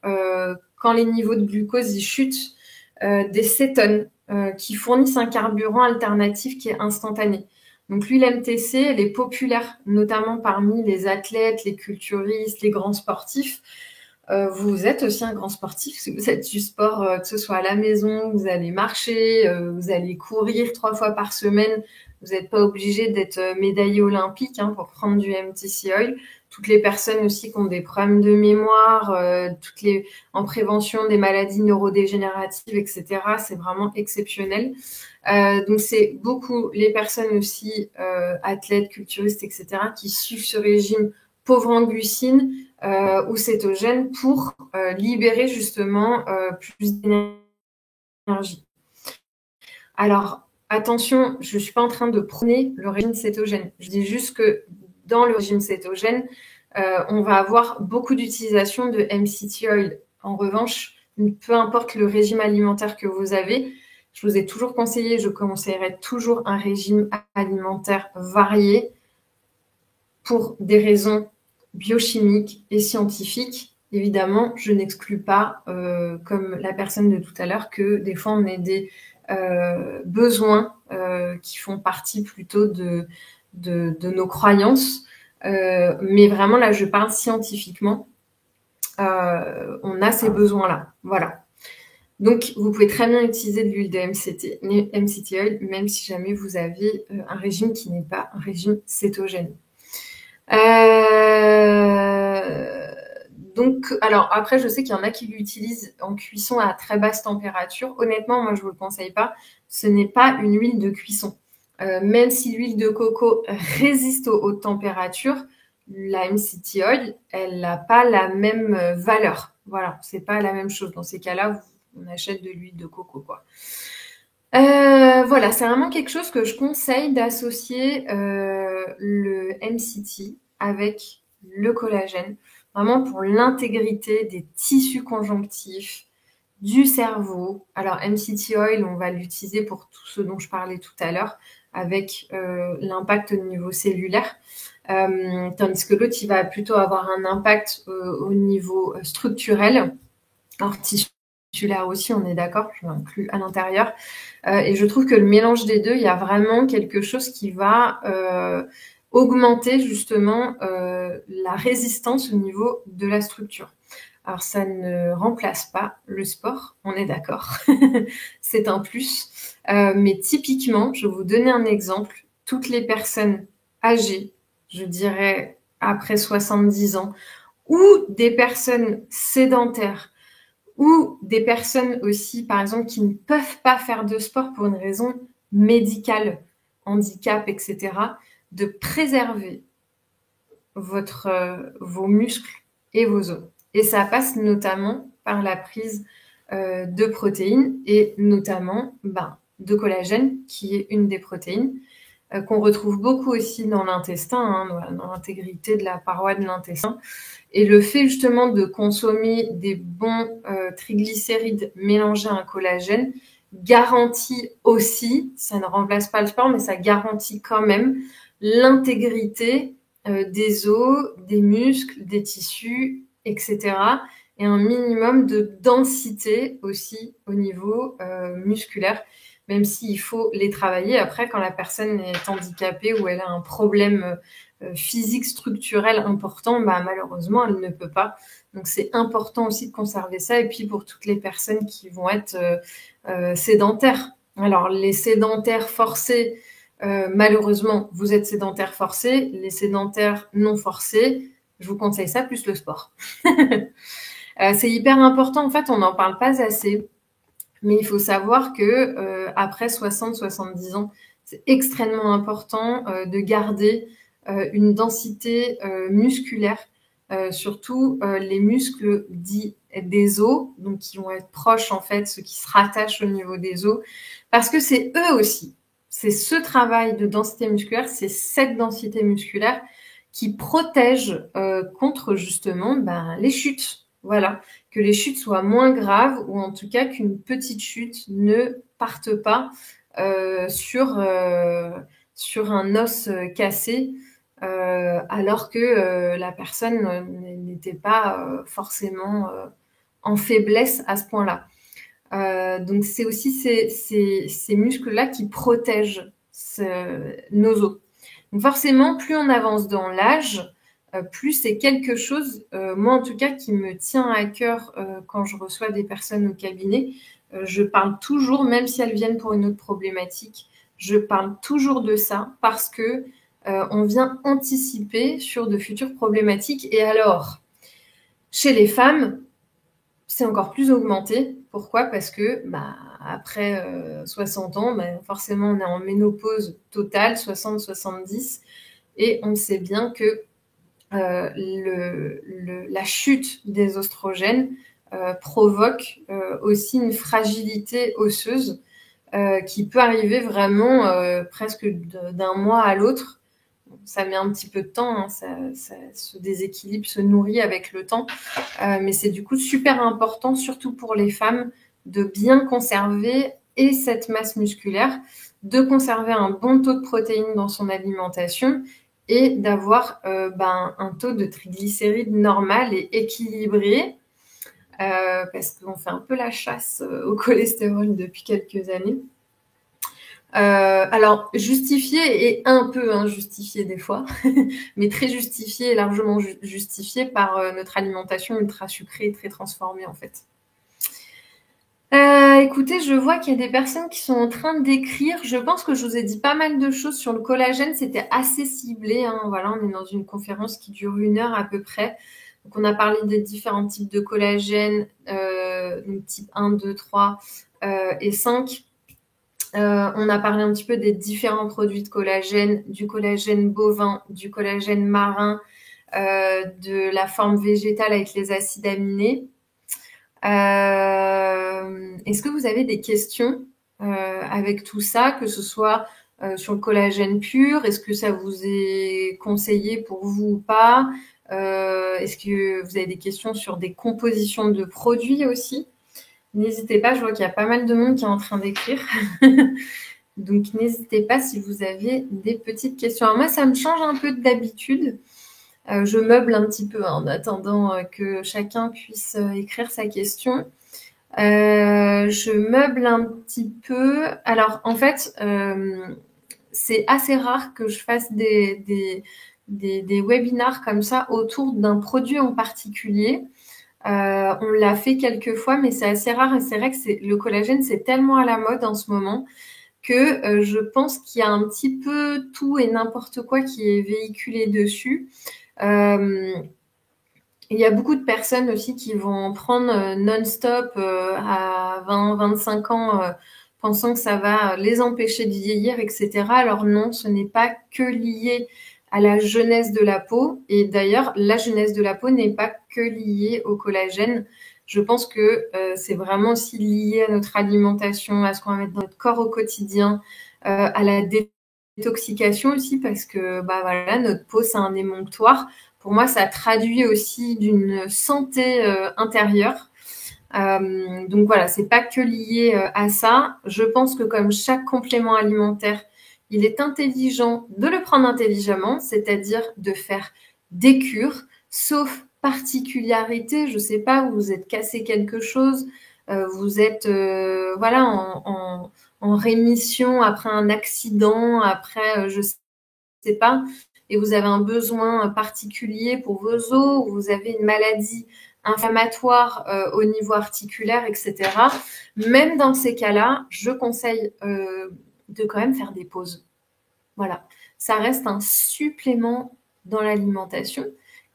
A: quand les niveaux de glucose y chutent, des cétones qui fournissent un carburant alternatif qui est instantané. Donc l'huile MTC, elle est populaire, notamment parmi les athlètes, les culturistes, les grands sportifs. Vous êtes aussi un grand sportif, si vous êtes du sport, que ce soit à la maison, vous allez marcher, vous allez courir 3 fois par semaine. Vous n'êtes pas obligé d'être médaillé olympique hein, pour prendre du MTC Oil. Toutes les personnes aussi qui ont des problèmes de mémoire, en prévention des maladies neurodégénératives, etc. C'est vraiment exceptionnel. Donc c'est beaucoup les personnes aussi athlètes, culturistes, etc. qui suivent ce régime pauvre en glucides ou cétogène pour libérer justement plus d'énergie. Alors, attention, je ne suis pas en train de prôner le régime cétogène. Je dis juste que dans le régime cétogène, on va avoir beaucoup d'utilisation de MCT oil. En revanche, peu importe le régime alimentaire que vous avez, je vous ai toujours conseillé, je conseillerais toujours un régime alimentaire varié pour des raisons biochimiques et scientifiques. Évidemment, je n'exclus pas, comme la personne de tout à l'heure, que des fois on ait des besoins qui font partie plutôt de nos croyances. Mais vraiment, là, je parle scientifiquement. On a ces besoins-là. Voilà. Donc, vous pouvez très bien utiliser de l'huile de MCT oil, même si jamais vous avez un régime qui n'est pas un régime cétogène. Donc, alors après, je sais qu'il y en a qui l'utilisent en cuisson à très basse température. Honnêtement, moi, je vous le conseille pas. Ce n'est pas une huile de cuisson. Même si l'huile de coco résiste aux hautes températures, la MCT oil, elle n'a pas la même valeur. Voilà, c'est pas la même chose. Dans ces cas-là, on achète de l'huile de coco, quoi. Voilà, c'est vraiment quelque chose que je conseille d'associer le MCT avec le collagène, vraiment pour l'intégrité des tissus conjonctifs, du cerveau. Alors MCT oil, on va l'utiliser pour tout ce dont je parlais tout à l'heure, avec l'impact au niveau cellulaire, tandis que l'autre, il va plutôt avoir un impact au niveau structurel, alors tissulaire aussi, on est d'accord, je l'inclus à l'intérieur. Et je trouve que le mélange des deux, il y a vraiment quelque chose qui va augmenter justement la résistance au niveau de la structure. Alors ça ne remplace pas le sport, on est d'accord, c'est un plus. Mais typiquement, je vais vous donner un exemple, toutes les personnes âgées, je dirais après 70 ans, ou des personnes sédentaires, ou des personnes aussi, par exemple, qui ne peuvent pas faire de sport pour une raison médicale, handicap, etc., de préserver vos muscles et vos os. Et ça passe notamment par la prise de protéines et notamment de collagène, qui est une des protéines qu'on retrouve beaucoup aussi dans l'intestin, hein, dans l'intégrité de la paroi de l'intestin. Et le fait justement de consommer des bons triglycérides mélangés à un collagène garantit aussi, ça ne remplace pas le sport, mais ça garantit quand même l'intégrité des os, des muscles, des tissus, etc. Et un minimum de densité aussi au niveau musculaire. même s'il faut les travailler. Après, quand la personne est handicapée ou elle a un problème physique structurel important, bah, malheureusement, elle ne peut pas. Donc, c'est important aussi de conserver ça. Et puis, pour toutes les personnes qui vont être sédentaires. Alors, les sédentaires forcés, malheureusement, vous êtes sédentaires forcés. Les sédentaires non forcés, je vous conseille ça plus le sport. C'est hyper important. En fait, on n'en parle pas assez. Mais il faut savoir que après 60-70 ans, c'est extrêmement important de garder une densité musculaire, surtout les muscles dits des os, donc qui vont être proches en fait, ceux qui se rattachent au niveau des os, parce que c'est eux aussi, c'est ce travail de densité musculaire, c'est cette densité musculaire qui protège contre justement les chutes. Voilà, que les chutes soient moins graves ou en tout cas qu'une petite chute ne parte pas sur un os cassé alors que la personne n'était pas forcément en faiblesse à ce point-là. Donc c'est aussi ces muscles-là qui protègent nos os. Donc forcément, plus on avance dans l'âge, plus c'est quelque chose, moi en tout cas, qui me tient à cœur quand je reçois des personnes au cabinet. Je parle toujours, même si elles viennent pour une autre problématique, je parle toujours de ça parce que on vient anticiper sur de futures problématiques. Et alors, chez les femmes, c'est encore plus augmenté. Pourquoi? Parce que après 60 ans, forcément, on est en ménopause totale, 60-70, et on sait bien que la chute des oestrogènes provoque aussi une fragilité osseuse qui peut arriver vraiment presque d'un mois à l'autre. Ça met un petit peu de temps, hein, ce déséquilibre se nourrit avec le temps, mais c'est du coup super important, surtout pour les femmes, de bien conserver et cette masse musculaire, de conserver un bon taux de protéines dans son alimentation et d'avoir un taux de triglycérides normal et équilibré, parce qu'on fait un peu la chasse au cholestérol depuis quelques années. Alors, justifié et un peu injustifié des fois, mais très justifié et largement justifié par notre alimentation ultra sucrée et très transformée en fait. Écoutez, je vois qu'il y a des personnes qui sont en train d'écrire. Je pense que je vous ai dit pas mal de choses sur le collagène. C'était assez ciblé, hein. Voilà, on est dans une conférence qui dure 1 heure à peu près. Donc, on a parlé des différents types de collagène, donc type 1, 2, 3 et 5. On a parlé un petit peu des différents produits de collagène, du collagène bovin, du collagène marin, de la forme végétale avec les acides aminés. Est-ce que vous avez des questions avec tout ça, que ce soit sur le collagène pur? Est-ce que ça vous est conseillé pour vous ou pas? Est-ce que vous avez des questions sur des compositions de produits aussi? N'hésitez pas, je vois qu'il y a pas mal de monde qui est en train d'écrire. Donc, n'hésitez pas si vous avez des petites questions. Alors moi, ça me change un peu d'habitude. Je meuble un petit peu en attendant que chacun puisse écrire sa question. Je meuble un petit peu. Alors, en fait, c'est assez rare que je fasse des webinars comme ça autour d'un produit en particulier. On l'a fait quelques fois, mais c'est assez rare. Et c'est vrai que le collagène, c'est tellement à la mode en ce moment que je pense qu'il y a un petit peu tout et n'importe quoi qui est véhiculé dessus. Il y a beaucoup de personnes aussi qui vont prendre non-stop à 20-25 ans, pensant que ça va les empêcher de vieillir, etc. Alors non, ce n'est pas que lié à la jeunesse de la peau. Et d'ailleurs, la jeunesse de la peau n'est pas que liée au collagène. Je pense que c'est vraiment aussi lié à notre alimentation, à ce qu'on va mettre dans notre corps au quotidien, à la détoxication aussi, parce que voilà, notre peau, c'est un émonctoire. Pour moi, ça traduit aussi d'une santé intérieure. Donc voilà, c'est pas que lié à ça. Je pense que comme chaque complément alimentaire, il est intelligent de le prendre intelligemment, c'est-à-dire de faire des cures, sauf particularité, je sais pas, vous êtes cassé quelque chose, vous êtes voilà en en rémission après un accident, après, je sais pas, et vous avez un besoin particulier pour vos os, ou vous avez une maladie inflammatoire au niveau articulaire, etc. Même dans ces cas-là, je conseille de quand même faire des pauses. Voilà, ça reste un supplément dans l'alimentation.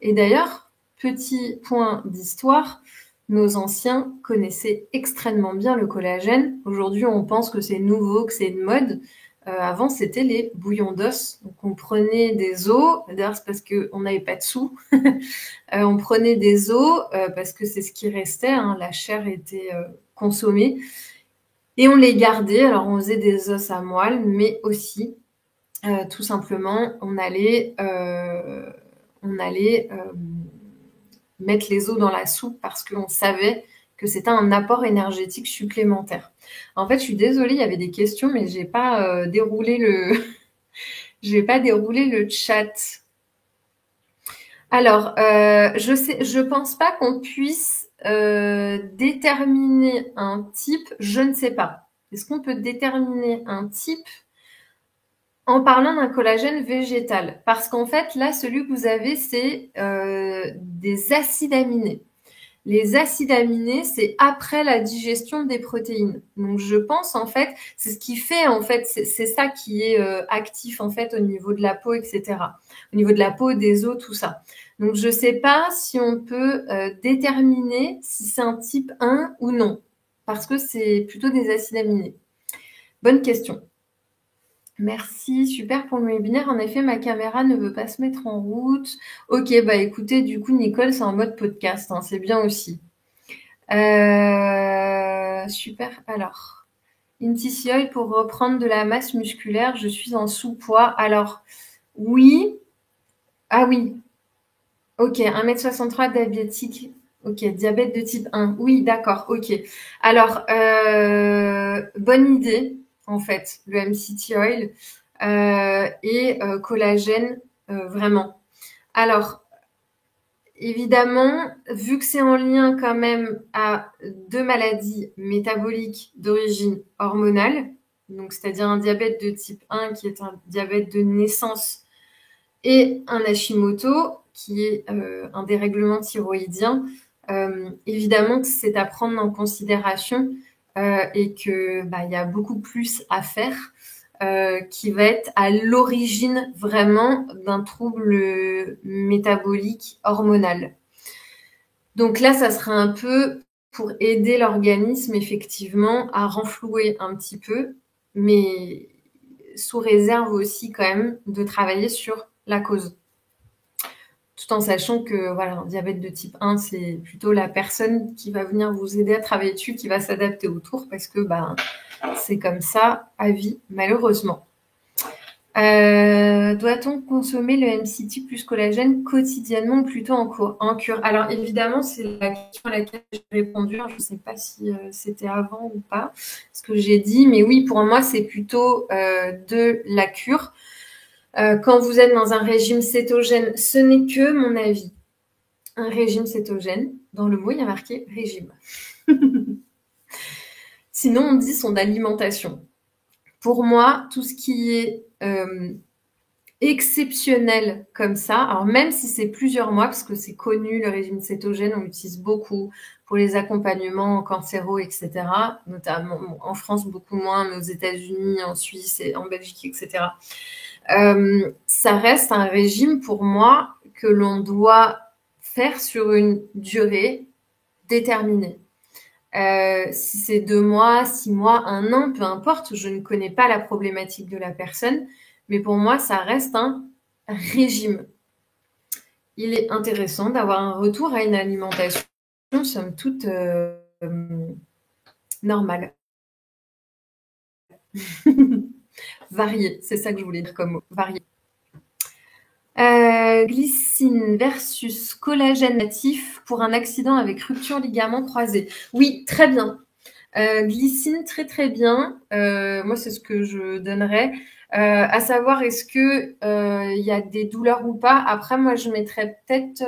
A: Et d'ailleurs, petit point d'histoire, nos anciens connaissaient extrêmement bien le collagène. Aujourd'hui, on pense que c'est nouveau, que c'est une mode. Avant, c'était les bouillons d'os. Donc, on prenait des os. D'ailleurs, c'est parce qu'on n'avait pas de sous. On prenait des os parce que c'est ce qui restait. Hein, la chair était consommée. Et on les gardait. Alors, on faisait des os à moelle, mais aussi tout simplement, on allait mettre les os dans la soupe parce qu'on savait que c'était un apport énergétique supplémentaire. En fait, je suis désolée, il y avait des questions, mais j'ai pas déroulé le chat. Alors, je pense pas qu'on puisse déterminer un type. Je ne sais pas. Est-ce qu'on peut déterminer un type en parlant d'un collagène végétal? Parce qu'en fait, là, celui que vous avez, c'est des acides aminés. Les acides aminés, c'est après la digestion des protéines. Donc, je pense, en fait, c'est ce qui fait, en fait, c'est ça qui est actif, en fait, au niveau de la peau, etc. Au niveau de la peau, des os, tout ça. Donc, je ne sais pas si on peut déterminer si c'est un type 1 ou non. Parce que c'est plutôt des acides aminés. Bonne question. Merci, super pour le webinaire. En effet, ma caméra ne veut pas se mettre en route. Ok, bah écoutez, du coup, Nicole, c'est en mode podcast, hein, c'est bien aussi. Super. Alors, Intissi Oil pour reprendre de la masse musculaire, je suis en sous-poids. Alors, oui. Ah oui. Ok, 1m63 diabétique. Ok, diabète de type 1. Oui, d'accord, ok. Alors, bonne idée, en fait, le MCT Oil et collagène, vraiment. Alors, évidemment, vu que c'est en lien quand même à deux maladies métaboliques d'origine hormonale, donc c'est-à-dire un diabète de type 1 qui est un diabète de naissance et un Hashimoto qui est un dérèglement thyroïdien, évidemment que c'est à prendre en considération et que il y a beaucoup plus à faire qui va être à l'origine vraiment d'un trouble métabolique hormonal. Donc là, ça sera un peu pour aider l'organisme effectivement à renflouer un petit peu, mais sous réserve aussi quand même de travailler sur la cause. Tout en sachant que voilà, un diabète de type 1, c'est plutôt la personne qui va venir vous aider à travailler dessus, qui va s'adapter autour, parce que c'est comme ça à vie, malheureusement. Doit-on consommer le MCT plus collagène quotidiennement ou plutôt en cure? Alors évidemment, c'est la question à laquelle j'ai répondu. Je ne sais pas si c'était avant ou pas ce que j'ai dit, mais oui, pour moi, c'est plutôt de la cure. Quand vous êtes dans un régime cétogène, ce n'est que mon avis. Un régime cétogène, dans le mot, il y a marqué régime. Sinon, on dit son alimentation. Pour moi, tout ce qui est exceptionnel comme ça, alors même si c'est plusieurs mois, parce que c'est connu, le régime cétogène, on l'utilise beaucoup pour les accompagnements cancéraux, etc., notamment en France beaucoup moins, mais aux États-Unis, en Suisse, et en Belgique, etc. Ça reste un régime pour moi que l'on doit faire sur une durée déterminée. Si c'est 2 mois, 6 mois, 1 an, peu importe, je ne connais pas la problématique de la personne, mais pour moi, ça reste un régime. Il est intéressant d'avoir un retour à une alimentation, somme toute, normale. Variée, c'est ça que je voulais dire comme mot, variée. Glycine versus collagène natif pour un accident avec rupture ligament croisé. Oui, très bien. Glycine, très très bien. Moi, c'est ce que je donnerais. À savoir, est-ce que il y a des douleurs ou pas? Après, moi, je mettrais peut-être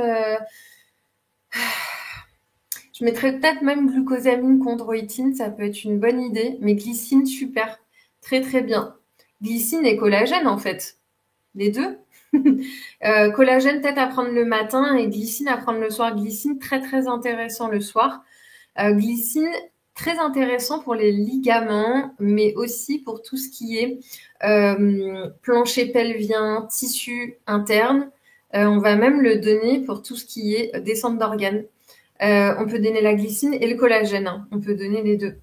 A: même glucosamine chondroïtine, ça peut être une bonne idée. Mais glycine, super. Très, très bien. Glycine et collagène, en fait. Les deux. Collagène, peut-être à prendre le matin et glycine à prendre le soir. Glycine, très, très intéressant le soir. Glycine, très intéressant pour les ligaments, mais aussi pour tout ce qui est plancher pelvien, tissu interne. On va même le donner pour tout ce qui est descente d'organes. On peut donner la glycine et le collagène. Hein. On peut donner les deux.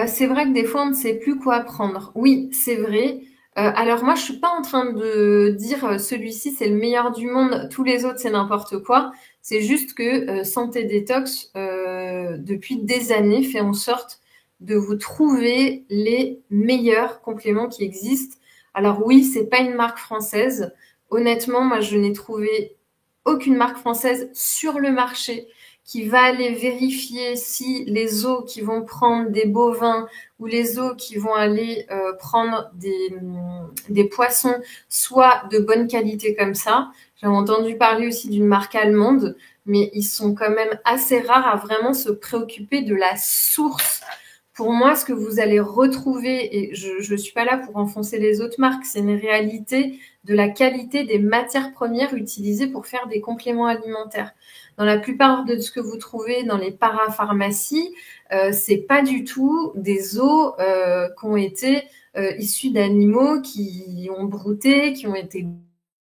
A: C'est vrai que des fois, on ne sait plus quoi prendre. Oui, c'est vrai. Alors moi, je suis pas en train de dire celui-ci c'est le meilleur du monde, tous les autres c'est n'importe quoi. C'est juste que Santé Détox, depuis des années, fait en sorte de vous trouver les meilleurs compléments qui existent. Alors oui, c'est pas une marque française. Honnêtement, moi, je n'ai trouvé aucune marque française sur le marché qui va aller vérifier si les os qui vont prendre des bovins ou les os qui vont aller prendre des poissons soient de bonne qualité comme ça. J'ai entendu parler aussi d'une marque allemande, mais ils sont quand même assez rares à vraiment se préoccuper de la source. Pour moi, ce que vous allez retrouver, et je ne suis pas là pour enfoncer les autres marques, c'est une réalité de la qualité des matières premières utilisées pour faire des compléments alimentaires. Dans la plupart de ce que vous trouvez dans les parapharmacies, c'est pas du tout des os qui ont été issus d'animaux qui ont brouté, qui ont été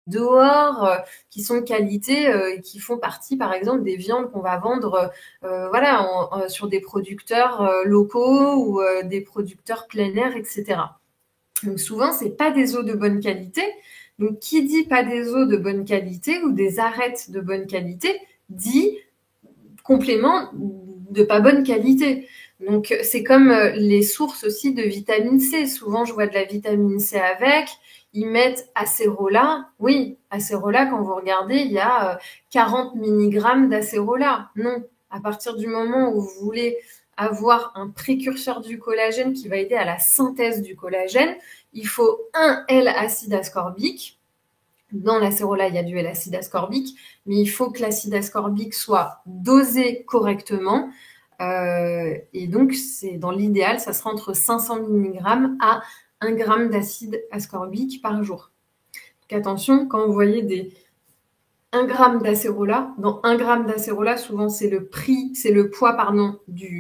A: dehors, qui sont de qualité, qui font partie, par exemple, des viandes qu'on va vendre, sur des producteurs locaux ou des producteurs plein air, etc. Donc souvent, c'est pas des os de bonne qualité. Donc qui dit pas des os de bonne qualité ou des arêtes de bonne qualité dit complément de pas bonne qualité. Donc c'est comme les sources aussi de vitamine C. Souvent, je vois de la vitamine C avec. Ils mettent acérola. Oui, acérola, quand vous regardez, il y a 40 mg d'acérola. Non, à partir du moment où vous voulez avoir un précurseur du collagène qui va aider à la synthèse du collagène, il faut un L-acide ascorbique. Dans l'acérola, il y a du L-acide ascorbique, mais il faut que l'acide ascorbique soit dosé correctement. Et donc, c'est dans l'idéal, ça sera entre 500 mg à 1 g d'acide ascorbique par jour. Donc attention, quand vous voyez des 1 g d'acérola, dans 1 g d'acérola, souvent c'est le poids,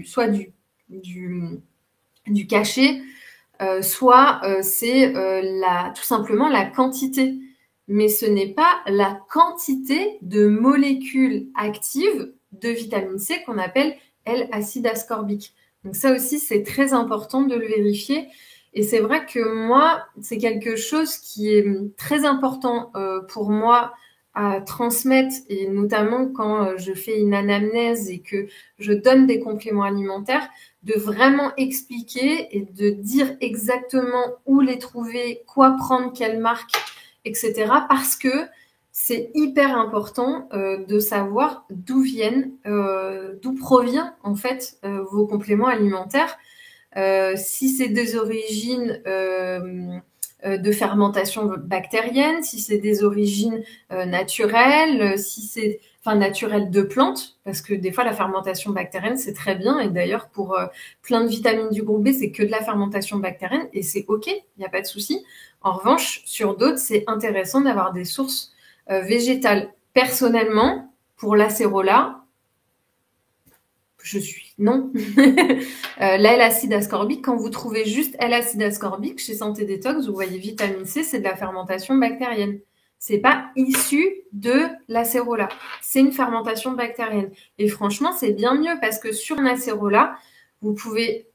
A: soit du cachet, soit c'est tout simplement la quantité. Mais ce n'est pas la quantité de molécules actives de vitamine C qu'on appelle L-acide ascorbique. Donc ça aussi, c'est très important de le vérifier. Et c'est vrai que moi, c'est quelque chose qui est très important pour moi à transmettre, et notamment quand je fais une anamnèse et que je donne des compléments alimentaires, de vraiment expliquer et de dire exactement où les trouver, quoi prendre, quelle marque, etc. Parce que c'est hyper important de savoir d'où provient en fait vos compléments alimentaires. Si c'est des origines de fermentation bactérienne, si c'est des origines naturelles, si c'est naturelles de plantes, parce que des fois la fermentation bactérienne c'est très bien, et d'ailleurs pour plein de vitamines du groupe B c'est que de la fermentation bactérienne et c'est ok, il n'y a pas de souci. En revanche, sur d'autres c'est intéressant d'avoir des sources végétales. Personnellement, pour l'acérola, je suis non. L-acide ascorbique, quand vous trouvez juste L-acide ascorbique chez Santé Détox, vous voyez vitamine C, c'est de la fermentation bactérienne. C'est pas issu de l'acérola. C'est une fermentation bactérienne. Et franchement, c'est bien mieux parce que sur un acérola, vous pouvez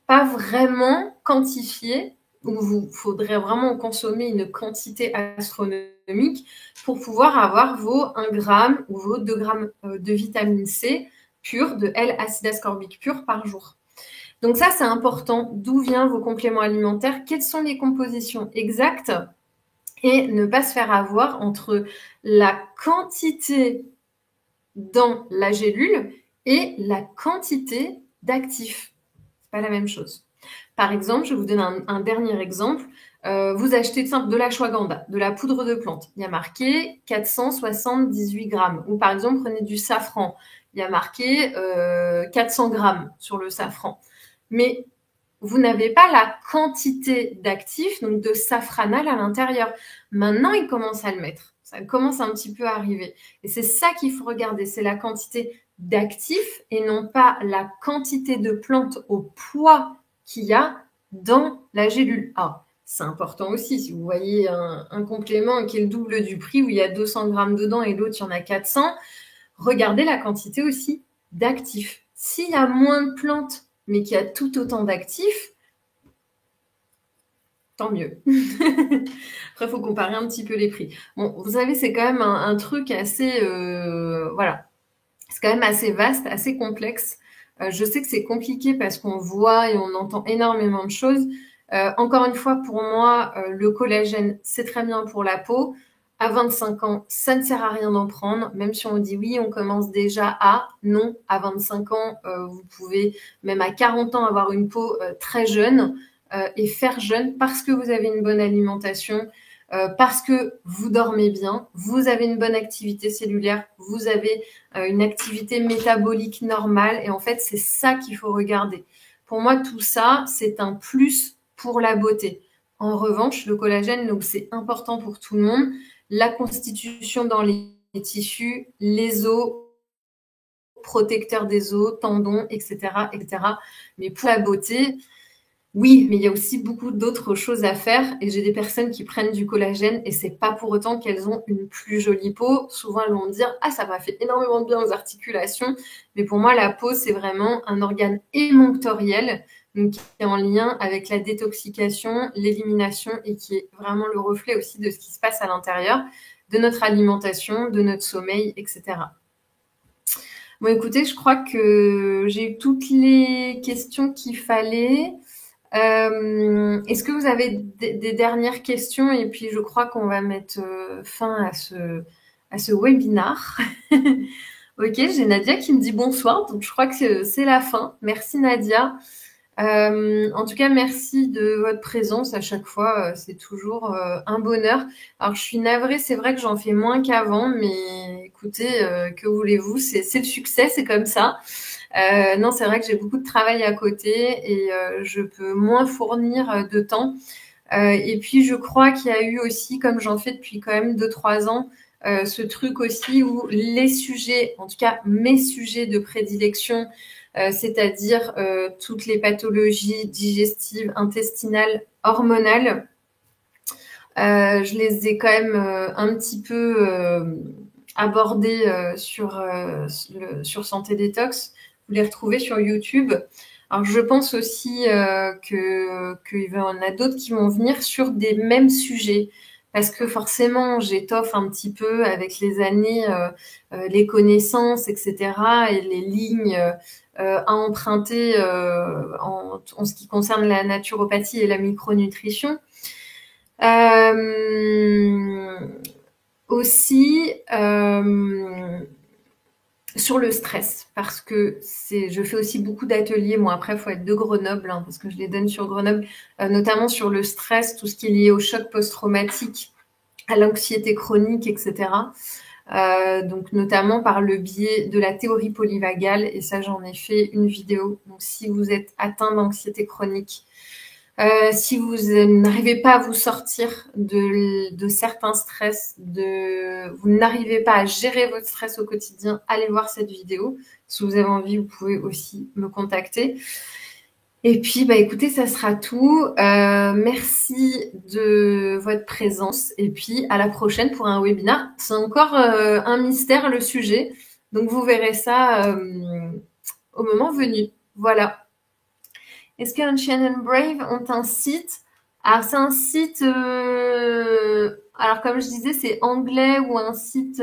A: pas vraiment quantifier, ou vous faudrait vraiment consommer une quantité astronomique pour pouvoir avoir vos 1 g ou vos 2 g de vitamine C pure, de L-acide ascorbique pur par jour. Donc ça, c'est important. D'où viennent vos compléments alimentaires? Quelles sont les compositions exactes? Et ne pas se faire avoir entre la quantité dans la gélule et la quantité d'actifs. C'est pas la même chose. Par exemple, je vous donne un dernier exemple. Vous achetez de l'ashwagandha, de la poudre de plante. Il y a marqué 478 grammes. Ou par exemple, prenez du safran. Il y a marqué 400 grammes sur le safran. mais vous n'avez pas la quantité d'actifs, donc de safranal à l'intérieur. Maintenant, ils commencent à le mettre. Ça commence un petit peu à arriver. Et c'est ça qu'il faut regarder, c'est la quantité d'actifs et non pas la quantité de plantes au poids qu'il y a dans la gélule. Ah, c'est important aussi, si vous voyez un complément qui est le double du prix, où il y a 200 grammes dedans et l'autre, il y en a 400, regardez la quantité aussi d'actifs. S'il y a moins de plantes, mais qu'il y a tout autant d'actifs, tant mieux. Après, il faut comparer un petit peu les prix. Bon, vous savez, c'est quand même un truc assez... voilà. C'est quand même assez vaste, assez complexe. Je sais que c'est compliqué parce qu'on voit et on entend énormément de choses. Encore une fois, pour moi, le collagène, c'est très bien pour la peau. À 25 ans, ça ne sert à rien d'en prendre, même si on dit oui, on commence déjà à. Non, à 25 ans, vous pouvez même à 40 ans avoir une peau très jeune et faire jeune parce que vous avez une bonne alimentation, parce que vous dormez bien, vous avez une bonne activité cellulaire, vous avez une activité métabolique normale. Et en fait, c'est ça qu'il faut regarder. Pour moi, tout ça, c'est un plus pour la beauté. En revanche, le collagène, donc c'est important pour tout le monde. La constitution dans les tissus, les os, protecteurs des os, tendons, etc., etc. Mais pour la beauté, oui, mais il y a aussi beaucoup d'autres choses à faire et j'ai des personnes qui prennent du collagène et c'est pas pour autant qu'elles ont une plus jolie peau. Souvent, elles vont me dire « Ah, ça m'a fait énormément de bien aux articulations ». Mais pour moi, la peau, c'est vraiment un organe émonctoriel, donc qui est en lien avec la détoxication, l'élimination et qui est vraiment le reflet aussi de ce qui se passe à l'intérieur, de notre alimentation, de notre sommeil, etc. Bon, écoutez, je crois que j'ai eu toutes les questions qu'il fallait. Est-ce que vous avez des dernières questions? Et puis, je crois qu'on va mettre fin à ce webinar. Ok, j'ai Nadia qui me dit bonsoir, donc je crois que c'est la fin. Merci Nadia. En tout cas, merci de votre présence à chaque fois. C'est toujours un bonheur. Alors, je suis navrée, c'est vrai que j'en fais moins qu'avant, mais écoutez, que voulez-vous? C'est le succès, c'est comme ça. Non, c'est vrai que j'ai beaucoup de travail à côté et je peux moins fournir de temps. Et puis, je crois qu'il y a eu aussi, comme j'en fais depuis quand même 2-3 ans, ce truc aussi où les sujets, en tout cas mes sujets de prédilection, c'est-à-dire toutes les pathologies digestives, intestinales, hormonales, je les ai quand même un petit peu abordées sur Santé Détox. Vous les retrouvez sur YouTube. Alors, je pense aussi qu'il y en a d'autres qui vont venir sur des mêmes sujets. Parce que forcément, j'étoffe un petit peu avec les années, les connaissances, etc. et les lignes à emprunter en ce qui concerne la naturopathie et la micronutrition. Aussi, sur le stress, parce que je fais aussi beaucoup d'ateliers. Moi, après, il faut être de Grenoble, hein, parce que je les donne sur Grenoble, notamment sur le stress, tout ce qui est lié au choc post-traumatique, à l'anxiété chronique, etc. Donc, notamment par le biais de la théorie polyvagale, et ça, j'en ai fait une vidéo. Donc, si vous êtes atteint d'anxiété chronique, si vous n'arrivez pas à vous sortir de certains stress, vous n'arrivez pas à gérer votre stress au quotidien, allez voir cette vidéo. Si vous avez envie, vous pouvez aussi me contacter. Et puis, écoutez, ça sera tout. Merci de votre présence. Et puis, à la prochaine pour un webinaire. C'est encore un mystère, le sujet. Donc, vous verrez ça au moment venu. Voilà. Est-ce qu'Ancient and Brave ont un site? Alors, c'est un site... alors, comme je disais, c'est anglais ou un site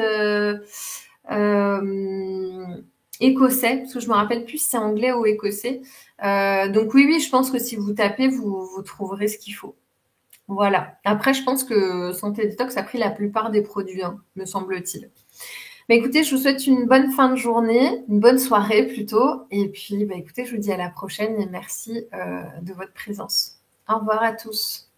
A: écossais, parce que je me rappelle plus si c'est anglais ou écossais. Donc, oui, je pense que si vous tapez, vous trouverez ce qu'il faut. Voilà. Après, je pense que Santé Détox a pris la plupart des produits, hein, me semble-t-il. Mais écoutez, je vous souhaite une bonne fin de journée, une bonne soirée plutôt. Et puis, écoutez, je vous dis à la prochaine et merci de votre présence. Au revoir à tous.